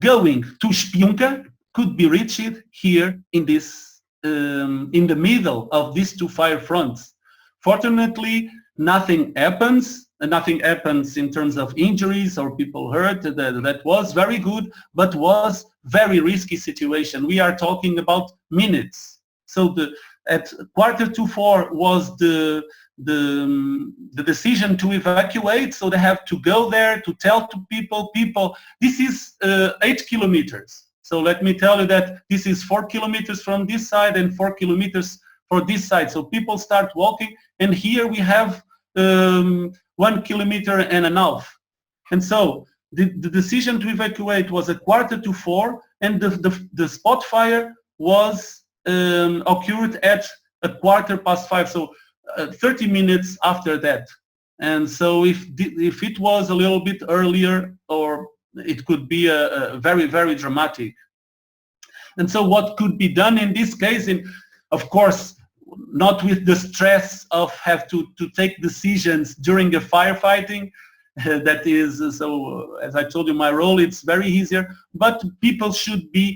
Speaker 2: going to Espiunca could be reached here in this in the middle of these two fire fronts. Fortunately, nothing happens. Nothing happens in terms of injuries or people hurt. That was very good, but was very risky situation. We are talking about minutes. So at 3:45 was the decision to evacuate. So they have to go there to tell to people, this is 8 kilometers. So let me tell you that this is 4 kilometers from this side and 4 kilometers for this side. So people start walking, and here we have 1.5 kilometers. And so the decision to evacuate was at 3:45, and the spot fire was occurred at 5:15, so 30 minutes after that. And so if it was a little bit earlier, or it could be a very, very dramatic. And so what could be done in this case, of course, not with the stress of have to take decisions during a firefighting, that is, so as I told you, my role, it's very easier, but people should be,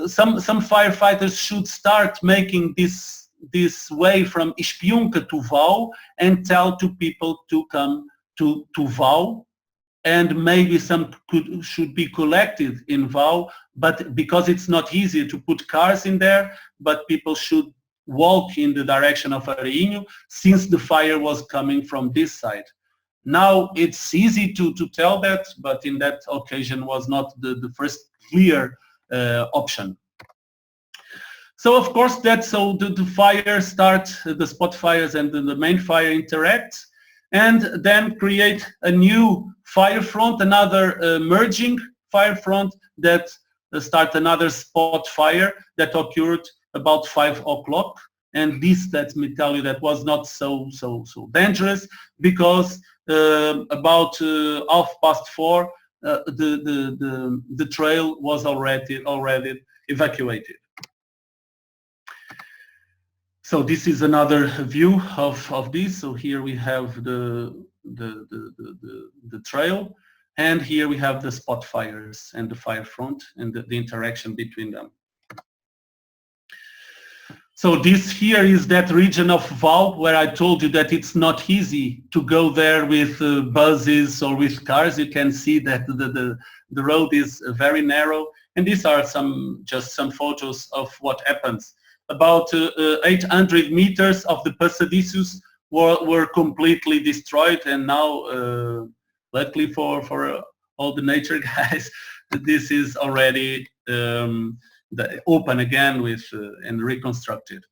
Speaker 2: some firefighters should start making this way from Espiunca to Vau and tell to people to come to Vau, and maybe some should be collected in Vau, but because it's not easy to put cars in there, but people should walk in the direction of Arainho, since the fire was coming from this side. Now it's easy to tell that, but in that occasion was not the first clear option. So of course the fire start, the spot fires and the main fire interact, and then create a new fire front, another merging fire front that start another spot fire that occurred about 5 o'clock. And this, let me tell you, that was not so dangerous, because about 4:30 the trail was already evacuated. So this is another view of this. So here we have the trail, and here we have the spot fires and the fire front and the interaction between them. So this here is that region of Vau, where I told you that it's not easy to go there with buses or with cars. You can see that the road is very narrow, and these are just some photos of what happens. About 800 meters of the passadiços were completely destroyed, and now, luckily for all the nature guys, this is already open again with and reconstructed.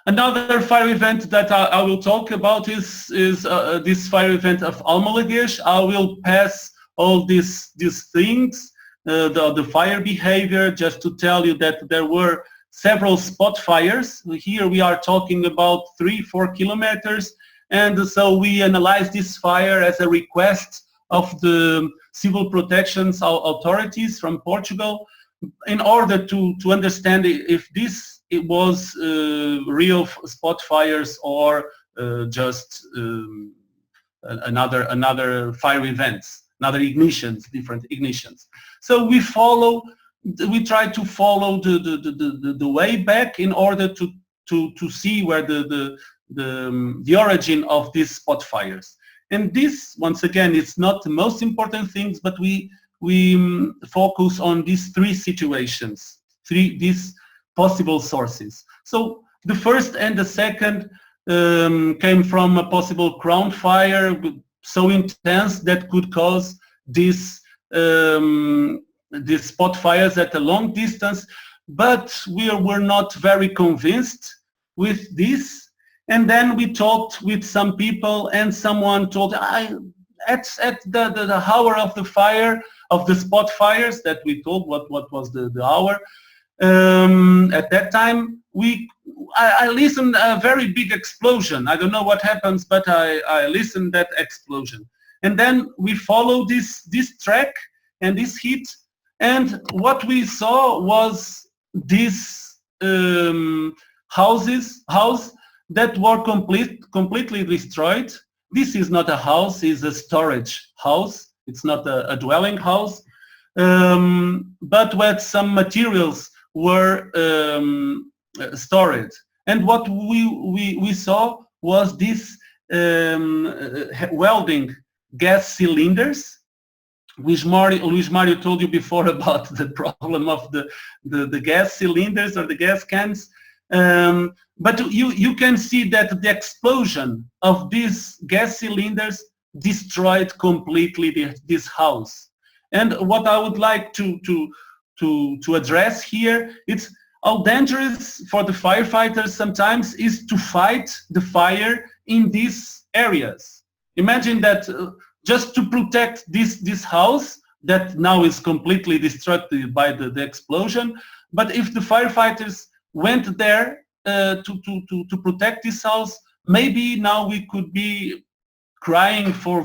Speaker 2: Another fire event that I will talk about is this fire event of Almeida. I will pass all these things, the fire behavior, just to tell you that there were several spot fires. Here we are talking about 3-4 kilometers, and so we analyzed this fire as a request of the civil protection authorities from Portugal, in order to understand if it was real spot fires or just another fire events, another ignitions, different ignitions. So we try to follow the way back in order to see where the origin of these spot fires. And this, once again, it's not the most important things, but we focus on these three situations, these possible sources. So the first and the second came from a possible ground fire so intense that could cause these spot fires at a long distance, but we were not very convinced with this. And then we talked with some people, and someone told, at the hour of the fire, of the spot fires that we told, what was the hour, at that time, I listened a very big explosion. I don't know what happens, but I listened that explosion. And then we followed this track and this heat, and what we saw was this house that were completely destroyed. This is not a house, it's a storage house. It's not a dwelling house, but where some materials were stored. And what we saw was this welding gas cylinders, which Mário told you before about the problem of the gas cylinders or the gas cans. But you can see that the explosion of these gas cylinders destroyed completely this house. And what I would like to address here, it's how dangerous for the firefighters sometimes is to fight the fire in these areas. Imagine that just to protect this house that now is completely destroyed by the explosion, but if the firefighters went there to protect this house, maybe now we could be crying for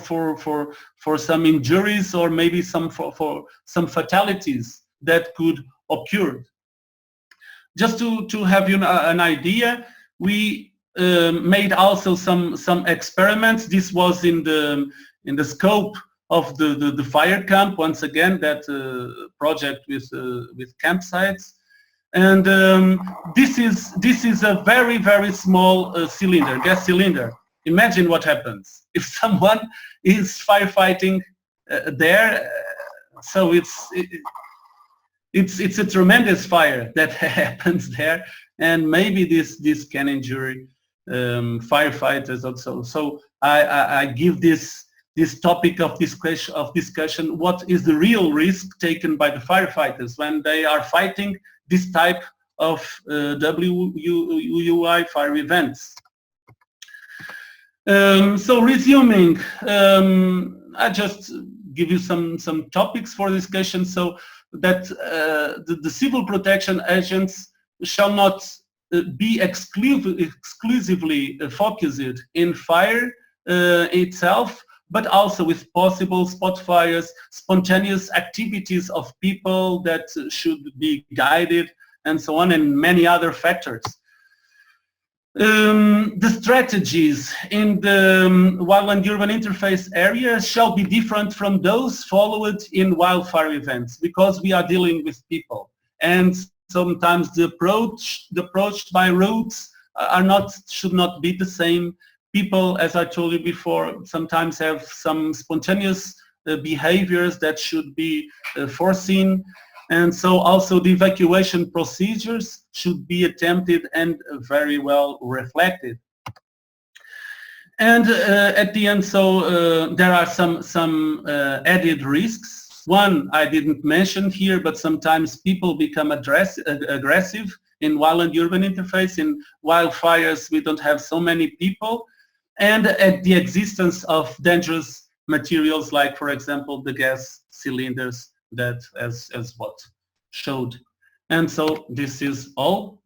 Speaker 2: some injuries, or maybe for some fatalities that could occur. Just to have you an idea, we made also some experiments. This was in the scope of the fire camp, once again, that project with campsites. And this is a very, very small cylinder, gas cylinder. Imagine what happens if someone is firefighting there. So it's a tremendous fire that happens there, and maybe this can injure firefighters also. So I give this topic of discussion, what is the real risk taken by the firefighters when they are fighting this type of WUI fire events. So resuming, I just give you some topics for discussion, so that the civil protection agents shall not be exclusively focused in fire itself, but also with possible spot fires, spontaneous activities of people that should be guided, and so on, and many other factors. The strategies in the Wildland-Urban Interface area shall be different from those followed in wildfire events, because we are dealing with people, and sometimes the approach by routes should not be the same. People, as I told you before, sometimes have some spontaneous behaviors that should be foreseen, and so also the evacuation procedures should be attempted and very well reflected. And at the end, so there are some added risks. One I didn't mention here, but sometimes people become aggressive in Wildland-Urban Interface. In wildfires, we don't have so many people, and at the existence of dangerous materials, like, for example, the gas cylinders that as what showed. And so this is all,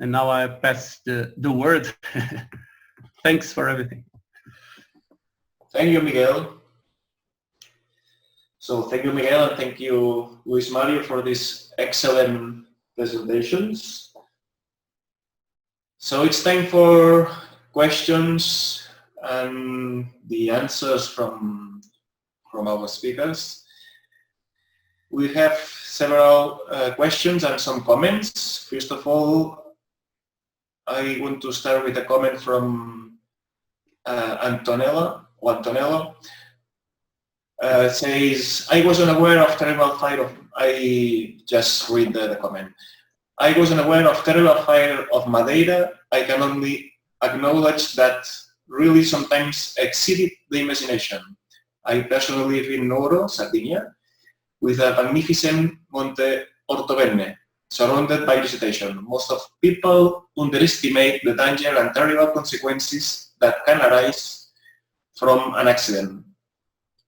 Speaker 2: and now I pass the word. Thanks for everything.
Speaker 1: Thank you, Miguel. So thank you, Miguel, and thank you, Luís, Mário, for these excellent presentations. So it's time for questions
Speaker 3: and the answers from our speakers. We have several questions and some comments. First of all, I want to start with a comment from Antonello. Says, I was unaware of terrible fire of, I just read the comment. I was unaware of terrible fire of Madeira. I can only acknowledge that really sometimes exceeded the imagination. I personally live in Nuoro, Sardinia, with a magnificent Monte Ortovenne, surrounded by vegetation. Most of people underestimate the danger and terrible consequences that can arise from an accident.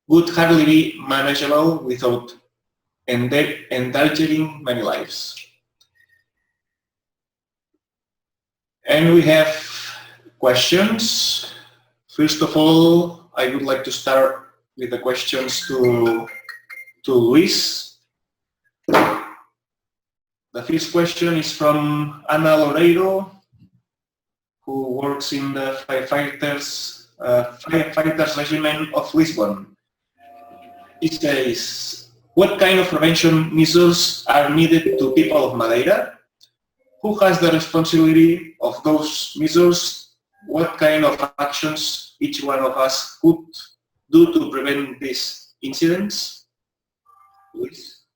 Speaker 3: Would hardly be manageable without endangering many lives. And we have questions. First of all, I would like to start with the questions to Luís. The first question is from Ana Loureiro, who works in the firefighters regiment of Lisbon. It says, what kind of prevention measures are needed to people of Madeira? Who has the responsibility of those measures? What kind of actions each one of us could do to prevent these incidents? Luís?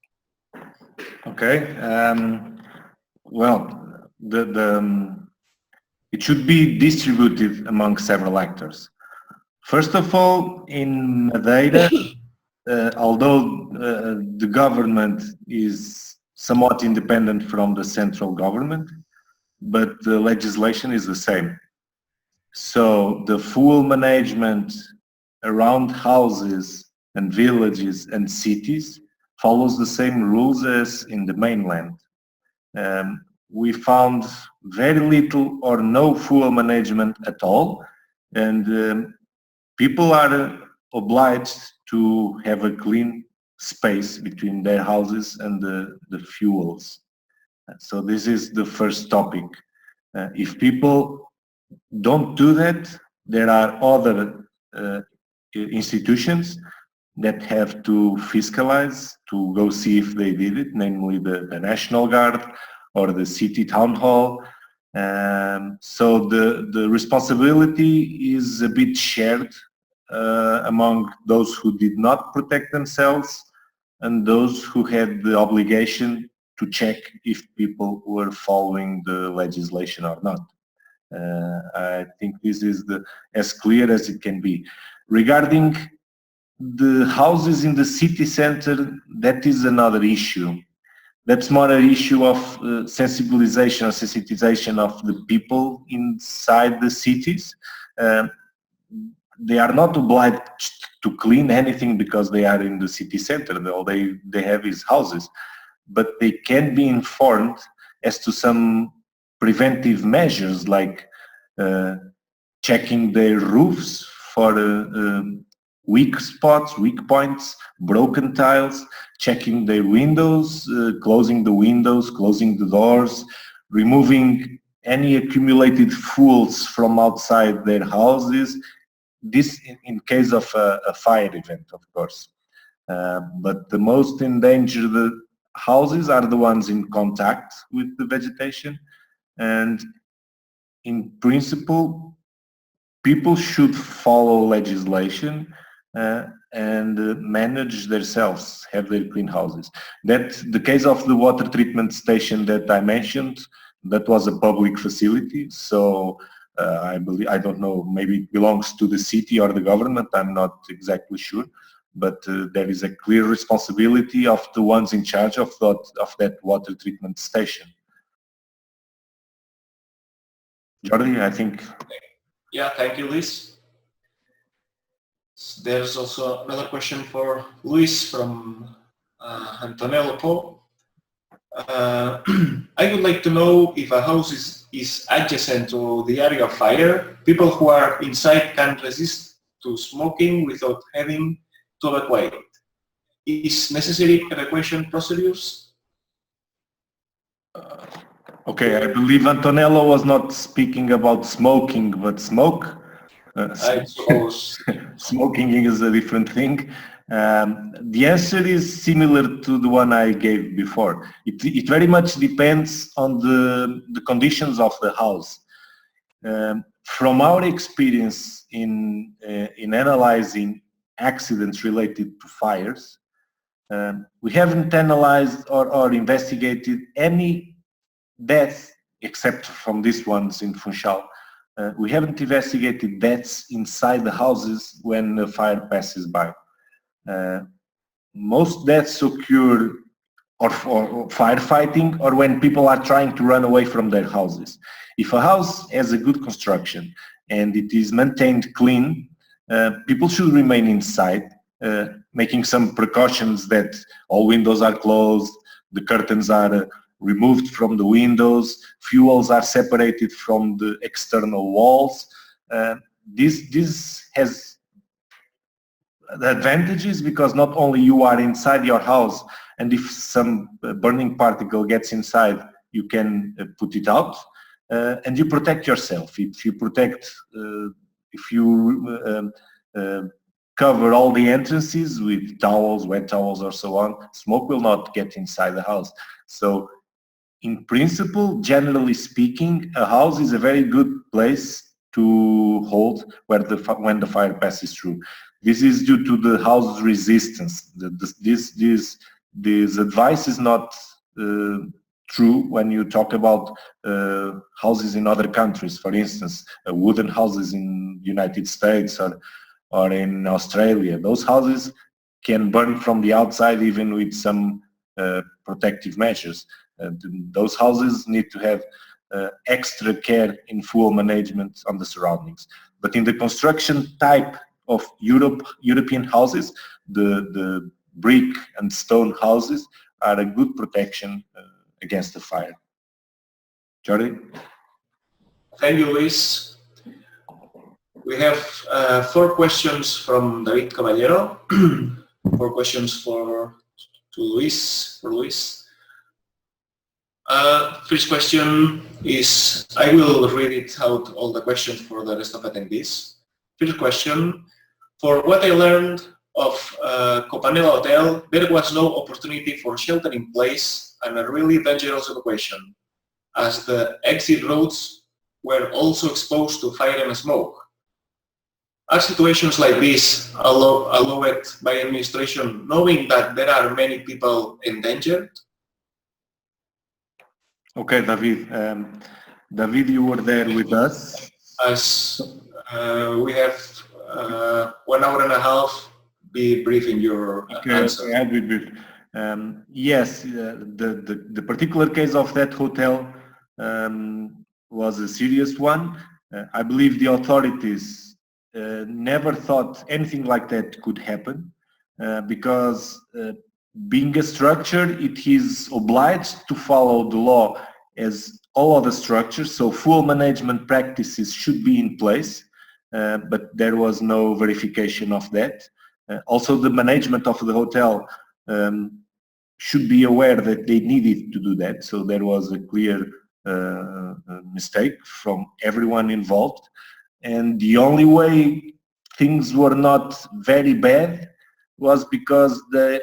Speaker 1: Okay. Well, it should be distributed among several actors. First of all, in Madeira, although the government is somewhat independent from the central government, but the legislation is the same. So the full management around houses and villages and cities follows the same rules as in the mainland. We found very little or no full management at all, and people are obliged to have a clean space between their houses and the fuels. So this is the first topic. If people don't do that, there are other institutions that have to fiscalize, to go see if they did it, namely the National Guard or the city town hall. So the responsibility is a bit shared among those who did not protect themselves and those who had the obligation to check if people were following the legislation or not. I think this is as clear as it can be. Regarding the houses in the city center, that is another issue. That's more an issue of sensibilization or sensitization of the people inside the cities. They are not obliged to clean anything because they are in the city center. All they have is houses. But they can be informed as to some preventive measures like checking their roofs for weak spots, weak points, broken tiles, checking their windows, closing the windows, closing the doors, removing any accumulated fuels from outside their houses. This in case of a fire event, of course. But the most endangered houses are the ones in contact with the vegetation, and in principle, people should follow legislation and manage themselves, have their clean houses. That the case of the water treatment station that I mentioned, that was a public facility, so I believe, I don't know, maybe it belongs to the city or the government, I'm not exactly sure, but there is a clear responsibility of the ones in charge of that water treatment station. Jordi, I think.
Speaker 3: Yeah, thank you, Luís. There's also another question for Luís from Antonello Paul. I would like to know if a house is adjacent to the area of fire, people who are inside can resist to smoking without having to evacuate. Is necessary evacuation procedures?
Speaker 1: Okay, I believe Antonello was not speaking about smoking, but smoke.
Speaker 3: I suppose.
Speaker 1: Smoking is a different thing. The answer is similar to the one I gave before. It very much depends on the conditions of the house. From our experience in analyzing accidents related to fires, we haven't analyzed or investigated any deaths except from these ones in Funchal. We haven't investigated deaths inside the houses when the fire passes by. Most deaths occur or firefighting or when people are trying to run away from their houses. If a house has a good construction and it is maintained clean, people should remain inside, making some precautions that all windows are closed, the curtains are removed from the windows, fuels are separated from the external walls. This has advantages because not only you are inside your house, and if some burning particle gets inside, you can put it out, and you protect yourself. If you protect, if you cover all the entrances with towels, wet towels, or so on, smoke will not get inside the house. So, in principle, generally speaking, a house is a very good place to hold when the fire passes through. This is due to the house's resistance. This advice is not true when you talk about houses in other countries. For instance, wooden houses in the United States or in Australia. Those houses can burn from the outside even with some protective measures. Those houses need to have extra care in fuel management on the surroundings. But in the construction type of European houses, the brick and stone houses are a good protection against the fire. Jordi?
Speaker 3: Thank you, Luis. We have 4 questions from David Caballero. 4 questions for Luis. First question is, I will read it out, all the questions for the rest of attendees. First question, for what I learned of Copanela Hotel, there was no opportunity for shelter in place and a really dangerous situation, as the exit roads were also exposed to fire and smoke. Are situations like this allowed by administration, knowing that there are many people endangered?
Speaker 1: Okay, David. David, you were there with us.
Speaker 3: As we have 1 hour and a half, be brief in your answer.
Speaker 1: I'll be brief. Yes, the particular case of that hotel was a serious one. I believe the authorities never thought anything like that could happen because being a structure, it is obliged to follow the law as all other structures, so fuel management practices should be in place, but there was no verification of that. Also, the management of the hotel should be aware that they needed to do that, so there was a clear mistake from everyone involved. And the only way things were not very bad was because the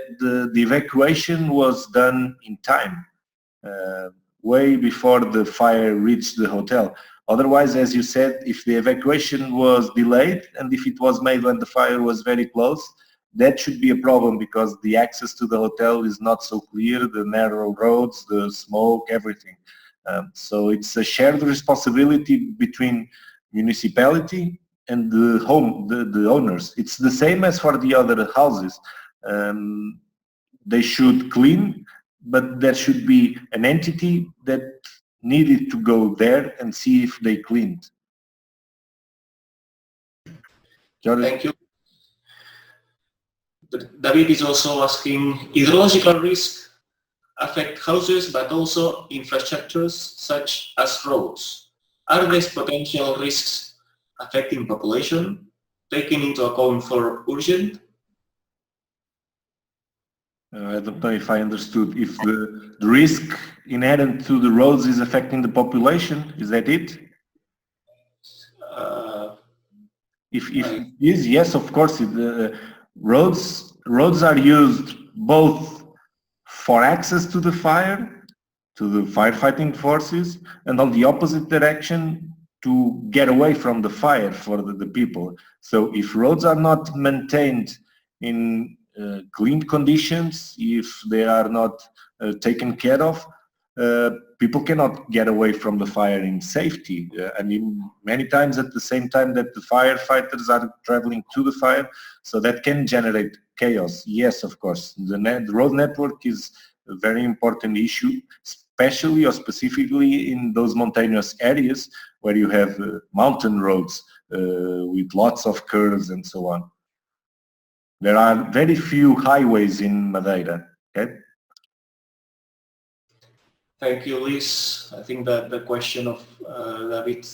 Speaker 1: evacuation was done in time, way before the fire reached the hotel. Otherwise, as you said, if the evacuation was delayed and if it was made when the fire was very close, that should be a problem because the access to the hotel is not so clear, the narrow roads, the smoke, everything. So it's a shared responsibility between municipality and the owners. It's the same as for the other houses. They should clean, but there should be an entity that needed to go there and see if they cleaned. Jordi?
Speaker 3: Thank you. David is also asking, hydrological risks affect houses but also infrastructures such as roads. Are these potential risks affecting population, taken into account for urgent?
Speaker 1: I don't know if I understood. If the risk inherent to the roads is affecting the population, is that it? If it is, yes, of course, roads are used both for access to the fire, to the firefighting forces, and on the opposite direction to get away from the fire for the people. So if roads are not maintained in clean conditions, if they are not taken care of, people cannot get away from the fire in safety. I mean, many times at the same time that the firefighters are traveling to the fire, so that can generate chaos. Yes, of course, the road network is a very important issue, especially or specifically in those mountainous areas where you have mountain roads with lots of curves and so on. There are very few highways in Madeira. Okay.
Speaker 3: Thank you, Luis. I think that the question of David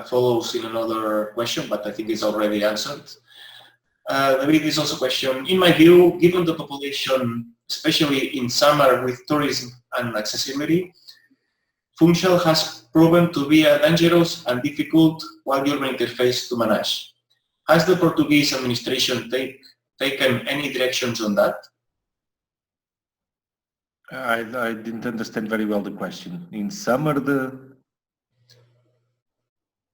Speaker 3: follows in another question, but I think it's already answered. David is also question, in my view, given the population, especially in summer with tourism and accessibility, Funchal has proven to be a dangerous and difficult wildland-urban interface to manage. Has the Portuguese administration taken any directions on that?
Speaker 1: I didn't understand very well the question. In summer,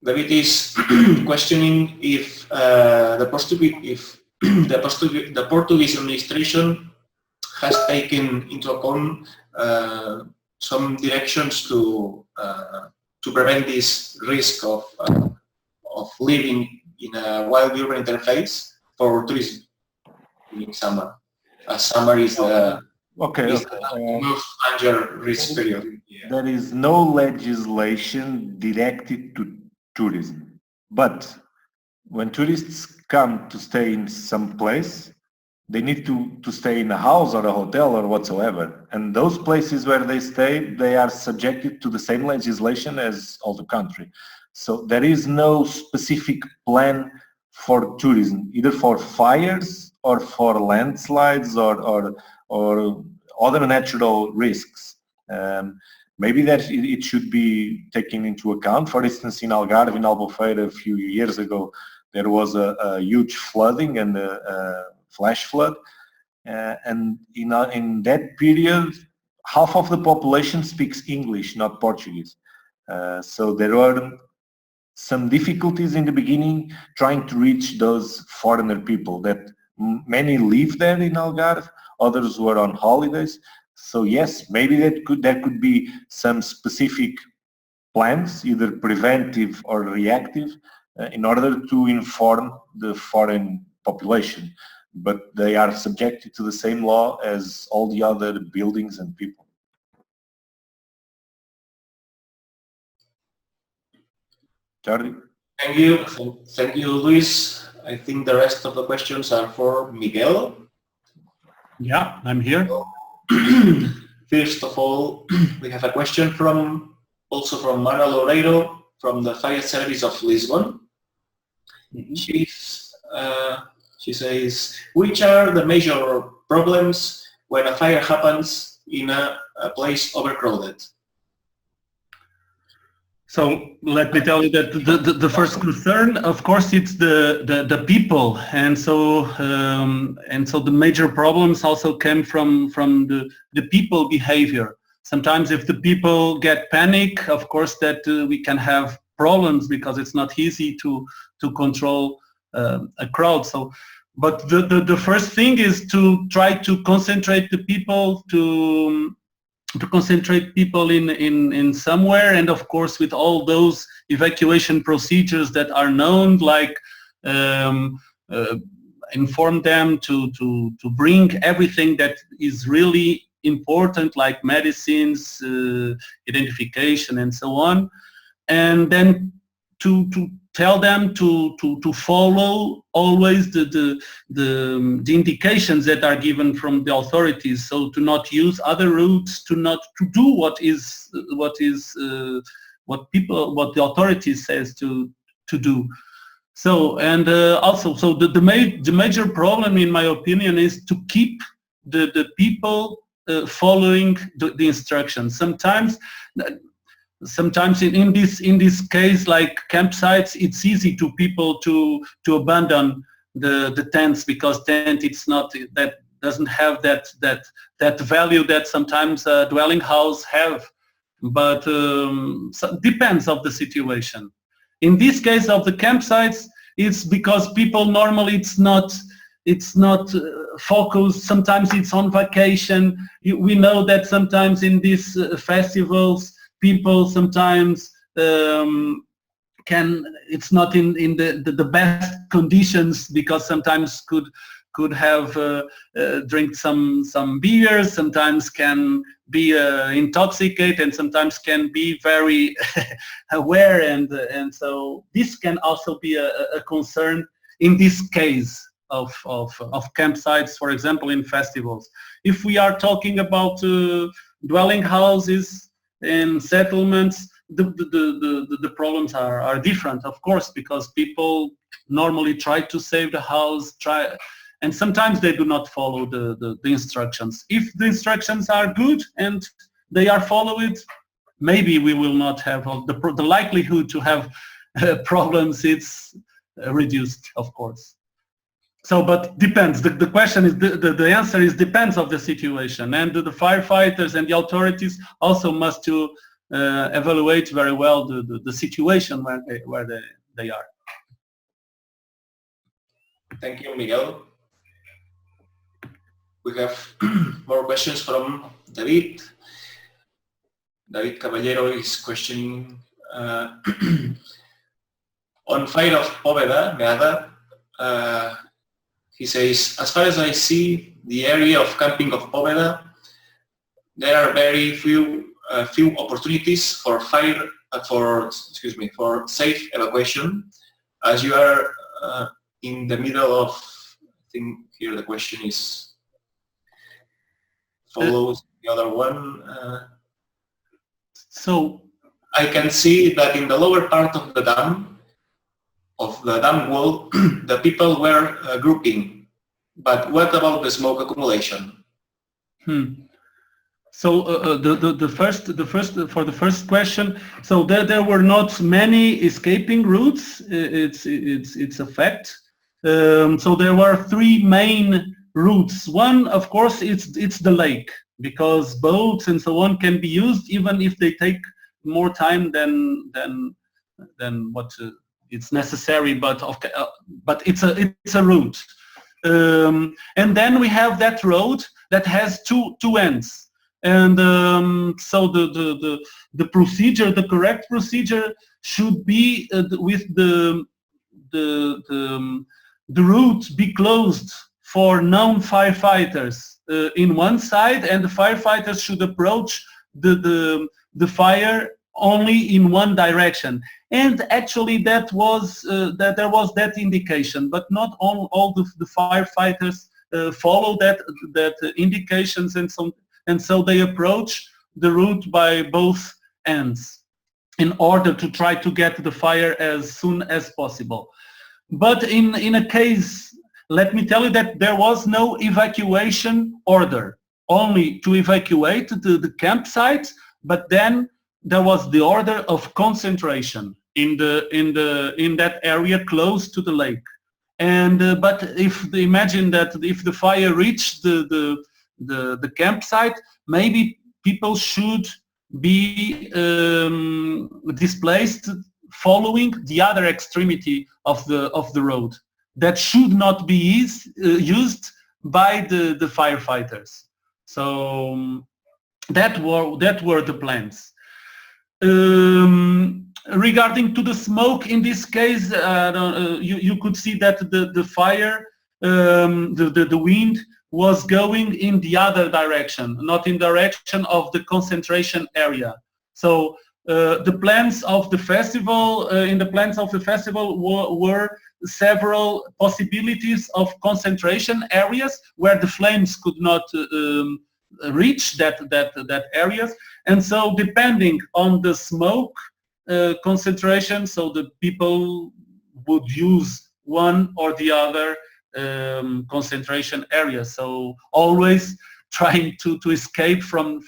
Speaker 3: David is questioning if the Portuguese administration has taken into account some directions to prevent this risk of living in a wild-urban interface for tourism in summer. As summer is the most danger risk period. Yeah.
Speaker 1: There is no legislation directed to tourism, but when tourists come to stay in some place, they need to stay in a house or a hotel or whatsoever. And those places where they stay, they are subjected to the same legislation as all the country. So there is no specific plan for tourism, either for fires or for landslides or other natural risks. Maybe that it should be taken into account. For instance, in Algarve, in Albufeira, a few years ago, there was a huge flooding and a flash flood. And in that period, half of the population speaks English, not Portuguese. So there were some difficulties in the beginning trying to reach those foreigner people that many live there in Algarve, others were on holidays. So yes, maybe there could be some specific plans, either preventive or reactive, in order to inform the foreign population. But they are subjected to the same law as all the other buildings and people. Charlie?
Speaker 3: Thank you. Thank you, Luis. I think the rest of the questions are for Miguel.
Speaker 2: Yeah, I'm here.
Speaker 3: First of all, we have a question also from Manuel Loureiro from the Fire Service of Lisbon. She says, which are the major problems when a fire happens in a place overcrowded?
Speaker 2: So let me tell you that the first concern, of course, it's the people, and so the major problems also came from the people behavior. Sometimes if the people get panic, of course that we can have problems because it's not easy to control a crowd. So, but the first thing is to try to concentrate the people to concentrate people in somewhere, and of course with all those evacuation procedures that are known, like inform them to bring everything that is really important, like medicines, identification, and so on, and then to tell them to follow always the indications that are given from the authorities. So to not use other routes, to do what the authorities says to do. So and also so the major problem, in my opinion, is to keep the people following the instructions. Sometimes sometimes in this case, like campsites, it's easy to people to abandon the tents, because tent, it's not, that doesn't have that value that sometimes a dwelling house have, but so depends of the situation. In this case of the campsites, it's because people normally it's not focused. Sometimes it's on vacation. We know that sometimes in these festivals, people sometimes it's not in the best conditions, because sometimes could have drink some beers, sometimes can be intoxicated, and sometimes can be very aware, and so this can also be a concern in this case of campsites, for example, in festivals. If we are talking about dwelling houses and settlements, the problems are different, of course, because people normally try to save the house, and sometimes they do not follow the instructions. If the instructions are good and they are followed, maybe we will not have the likelihood to have problems. It's reduced, of course. So, but depends. The question is, the answer is depends of the situation, and the firefighters and the authorities also must to evaluate very well the situation where they are.
Speaker 3: Thank you, Miguel. We have more questions from David. David Caballero is questioning on fire of Poveda, Meada. He says, as far as I see the area of camping of Poveda, there are very few opportunities for for safe evacuation, as you are in the middle of, I think here the question is, follows the other one.
Speaker 2: So
Speaker 3: I can see that in the lower part of the dam wall, the people were grouping, but what about the smoke accumulation?
Speaker 2: So for the first question, so there were not many escaping routes. It's a fact. So there were three main routes. One, of course, it's the lake, because boats and so on can be used even if they take more time than what it's necessary. But it's a route. And then we have that road that has two ends. And so the procedure, the correct procedure, should be with the route be closed for non-firefighters in one side, and the firefighters should approach the fire only in one direction. And actually, that was there was that indication, but not all the firefighters follow that indications, and so they approach the route by both ends in order to try to get the fire as soon as possible. But in a case, let me tell you that there was no evacuation order, only to evacuate the campsite, but then there was the order of concentration in that area close to the lake. And but imagine that if the fire reached the campsite, maybe people should be displaced following the other extremity of the road. That should not be used by the firefighters. So that were the plans. Regarding to the smoke, in this case, you could see that the fire, the wind was going in the other direction, not in direction of the concentration area. So the plans of the festival, in the plans of the festival were several possibilities of concentration areas where the flames could not reach that areas. And so depending on the smoke concentration, so the people would use one or the other concentration area. So always trying to escape from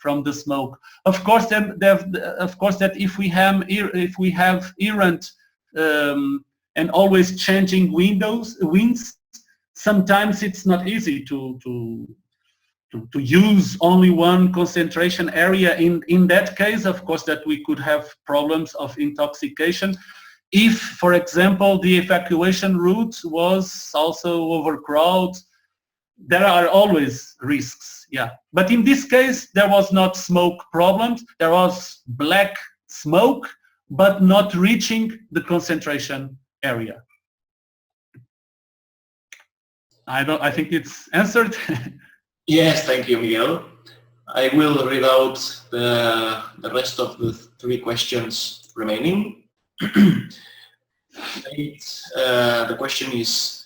Speaker 2: from the smoke. Of course, that if we have errant and always changing winds, sometimes it's not easy to use only one concentration area. In that case, of course, that we could have problems of intoxication. If, for example, the evacuation route was also overcrowded, there are always risks, yeah. But in this case, there was not smoke problems. There was black smoke, but not reaching the concentration area. I think it's answered.
Speaker 3: Yes, thank you, Miguel. I will read out the rest of the 3 questions remaining. The question is,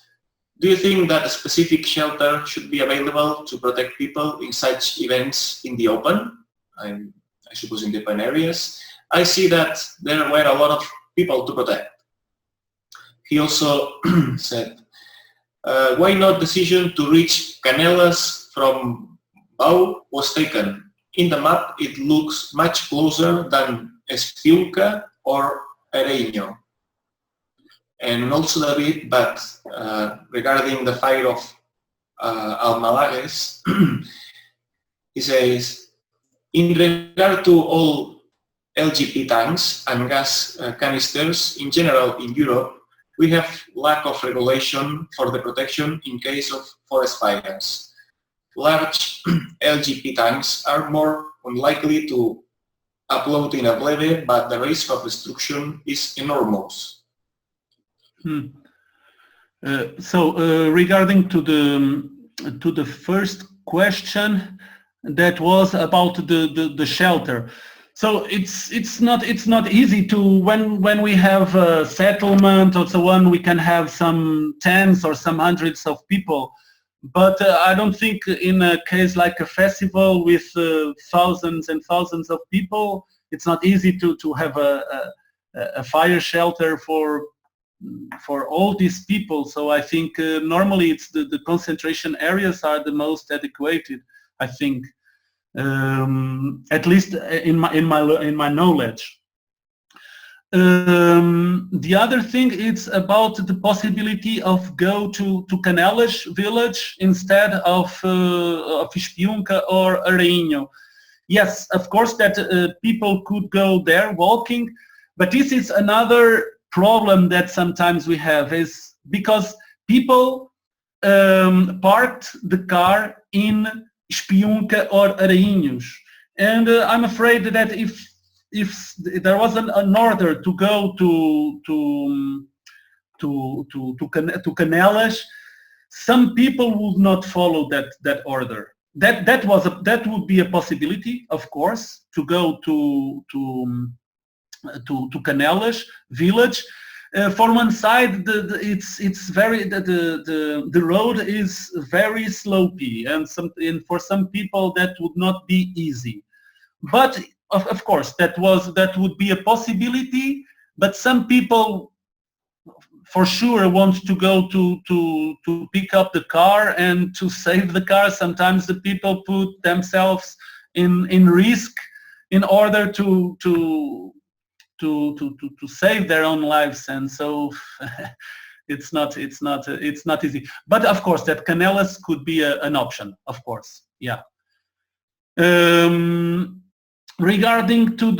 Speaker 3: do you think that a specific shelter should be available to protect people in such events in the open? I suppose in the open areas. I see that there were a lot of people to protect. He also said, why not decision to reach Canelas from Bau was taken? In the map, it looks much closer than Espiunca or Ereño. And also David, but regarding the fire of Almalagues, he says, in regard to all LGP tanks and gas canisters in general in Europe, we have lack of regulation for the protection in case of forest fires. Large LGP tanks are more unlikely to upload in a blade, but the risk of destruction is enormous.
Speaker 2: Regarding to the first question, that was about the shelter. So it's not easy to when we have a settlement or so on, we can have some tens or some hundreds of people, but I don't think in a case like a festival with thousands and thousands of people, it's not easy to have a fire shelter for all these people. So I think normally it's the concentration areas are the most adequate, I think. At least in my knowledge. The other thing is about the possibility of go to Canelas village instead of Espiunca or Ereño. Yes, of course that people could go there walking, but this is another problem that sometimes we have, is because people parked the car in Espiunca or Areinhos, and I'm afraid that if there was an order to go to Canelas, some people would not follow that order. That would be a possibility, of course, to go to Canelas village. For one side, the road is very slopey, and for some people that would not be easy. But of course, that would be a possibility. But some people, for sure, want to go to pick up the car and to save the car. Sometimes the people put themselves in risk in order to save their own lives, and so it's not easy. But of course, that Canelas could be an option, of course. Yeah. Regarding to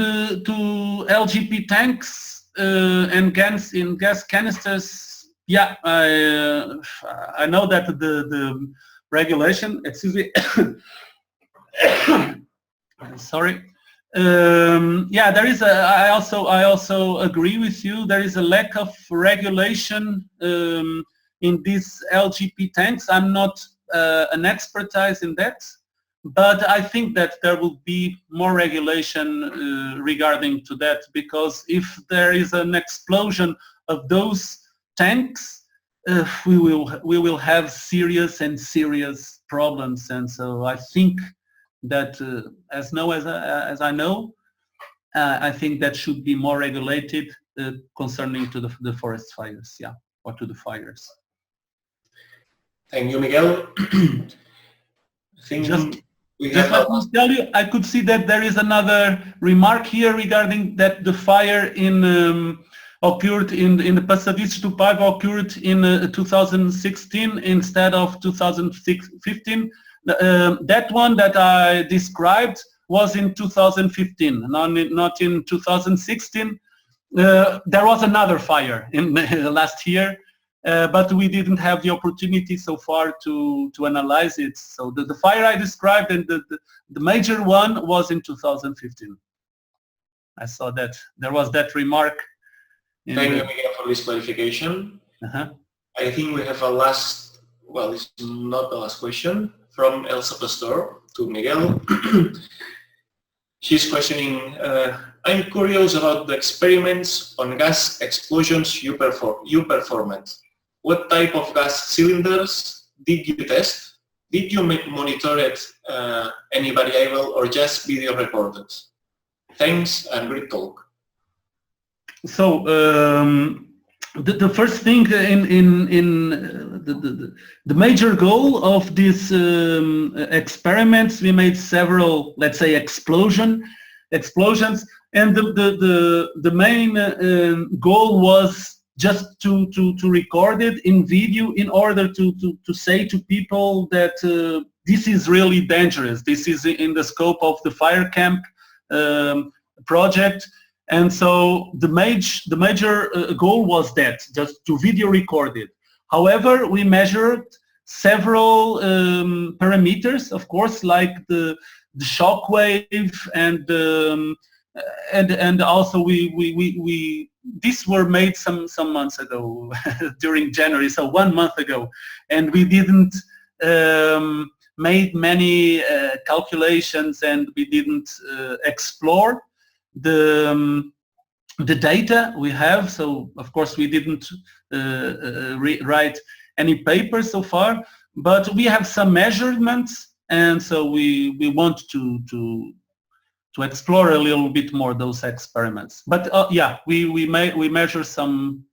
Speaker 2: LGP tanks and gas canisters, yeah, I know that the regulation. Excuse me. Sorry. Yeah, there is I also agree with you. There is a lack of regulation in these LGP tanks. I'm not an expertise in that, but I think that there will be more regulation regarding to that, because if there is an explosion of those tanks, we will have serious problems. And so I think that as I know, I think that should be more regulated concerning to the forest fires, yeah, or to the fires.
Speaker 3: Thank you, Miguel.
Speaker 2: Just let me tell you, I could see that there is another remark here regarding that the fire in occurred in the Passadista do Paiva occurred in 2016 instead of 2015. That one that I described was in 2015, not in 2016. There was another fire in last year, but we didn't have the opportunity so far to analyze it. So the fire I described and the major one was in 2015. I saw that there was that remark.
Speaker 3: Thank you, Miguel, for this clarification. I think we have a last, well, it's not the last question, from Elsa Pastor to Miguel. She's questioning, I'm curious about the experiments on gas explosions you performed. What type of gas cylinders did you test? Did you monitor it, any variable, or just video recorded? Thanks and great talk.
Speaker 2: So the first thing in the major goal of these experiments, we made several, let's say, explosions, and the main goal was just to record it in video in order to say to people that this is really dangerous. This is in the scope of the fire camp project. And so the major goal was that, just to video record it. However, we measured several parameters, of course, like the shock wave and also these were made some months ago during January, so 1 month ago, and we didn't made many calculations, and we didn't explore the data we have. So of course we didn't write any papers so far, but we have some measurements, and so we want to explore a little bit more those experiments. But yeah, we measure some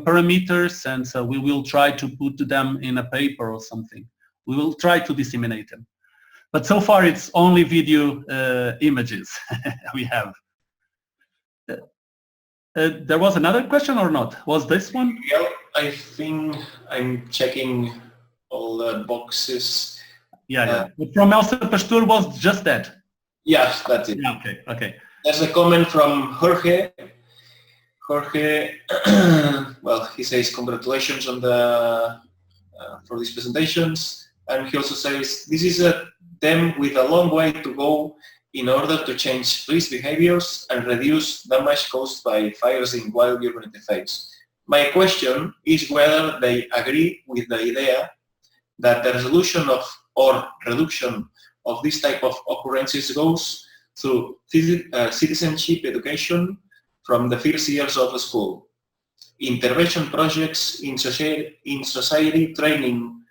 Speaker 2: parameters, and so we will try to put them in a paper or something. We will try to disseminate them. But so far it's only video images we have. There was another question or not? Was this one?
Speaker 3: Yeah, I think I'm checking all the boxes.
Speaker 2: Yeah. But from Elsa Pastor was just that.
Speaker 3: Yes, that's it.
Speaker 2: Yeah, okay.
Speaker 3: There's a comment from Jorge. Jorge, well, he says congratulations on the for these presentations, and he also says this is them with a long way to go in order to change risk behaviors and reduce damage caused by fires in wild-urban interface. My question is whether they agree with the idea that the resolution of or reduction of this type of occurrences goes through citizenship education from the first years of school, intervention projects in society, training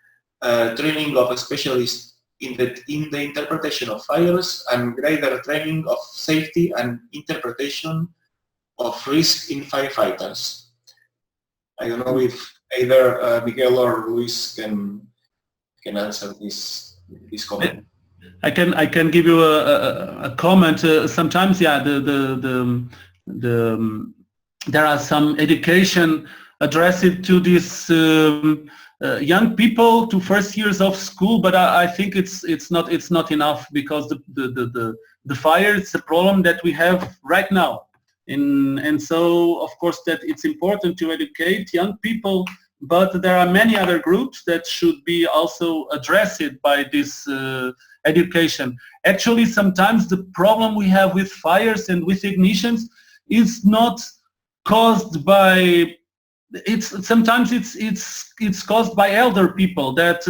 Speaker 3: of specialists in the interpretation of fires, and greater training of safety and interpretation of risk in firefighters. I don't know if either Miguel or Luis can answer this comment.
Speaker 2: I can give you a comment. Sometimes, yeah, there are some education addressed to these young people, to first years of school, but I think it's not enough, because the fire is a problem that we have right now, and so of course that it's important to educate young people, but there are many other groups that should be also addressed by this education. Actually, sometimes the problem we have with fires and with ignitions is not caused by, sometimes it's caused by elder people that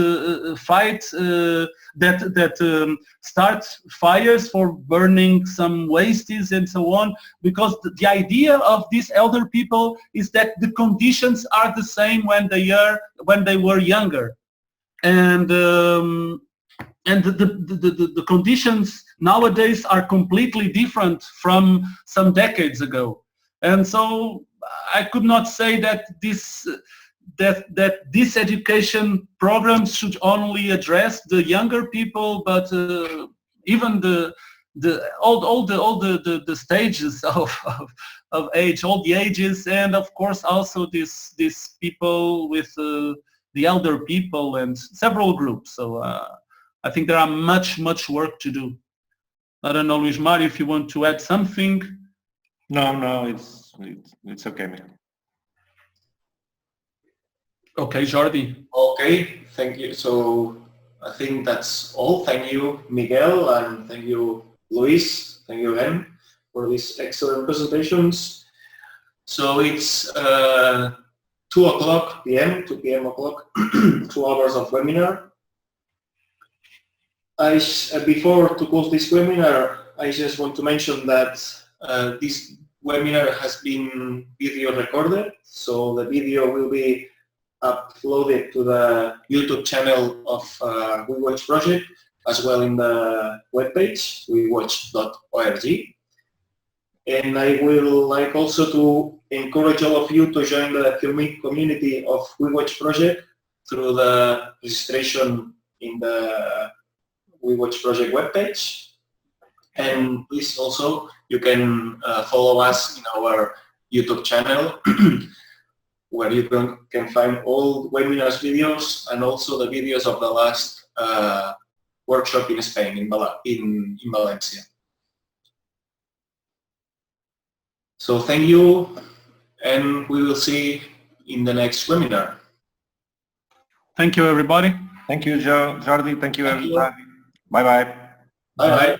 Speaker 2: start fires for burning some wastes and so on, because the idea of these elder people is that the conditions are the same when they were younger, and the conditions nowadays are completely different from some decades ago. And so I could not say that that this education program should only address the younger people, but even all the stages of age, all the ages, and of course also these people with the elder people and several groups. So I think there are much work to do. I don't know, Luís, Mário, if you want to add something.
Speaker 1: No, it's okay, man.
Speaker 2: Okay, Jordi.
Speaker 3: Okay, thank you. So I think that's all. Thank you, Miguel, and thank you, Luís. Thank you again for these excellent presentations. So it's 2 o'clock p.m., 2 p.m. o'clock, 2 hours of webinar. Before to close this webinar, I just want to mention that this webinar has been video recorded, so the video will be uploaded to the YouTube channel of Wuiwatch project, as well in the webpage, wuiwatch.org. And I will like also to encourage all of you to join the community of Wuiwatch project through the registration in the Wuiwatch project webpage. And please also, you can follow us in our YouTube channel where you can find all webinars videos and also the videos of the last workshop in Spain, in Valencia. So thank you, and we will see in the next webinar.
Speaker 2: Thank you, everybody.
Speaker 1: Thank you, Jordi. Thank you, everybody. Bye-bye.
Speaker 3: Bye-bye.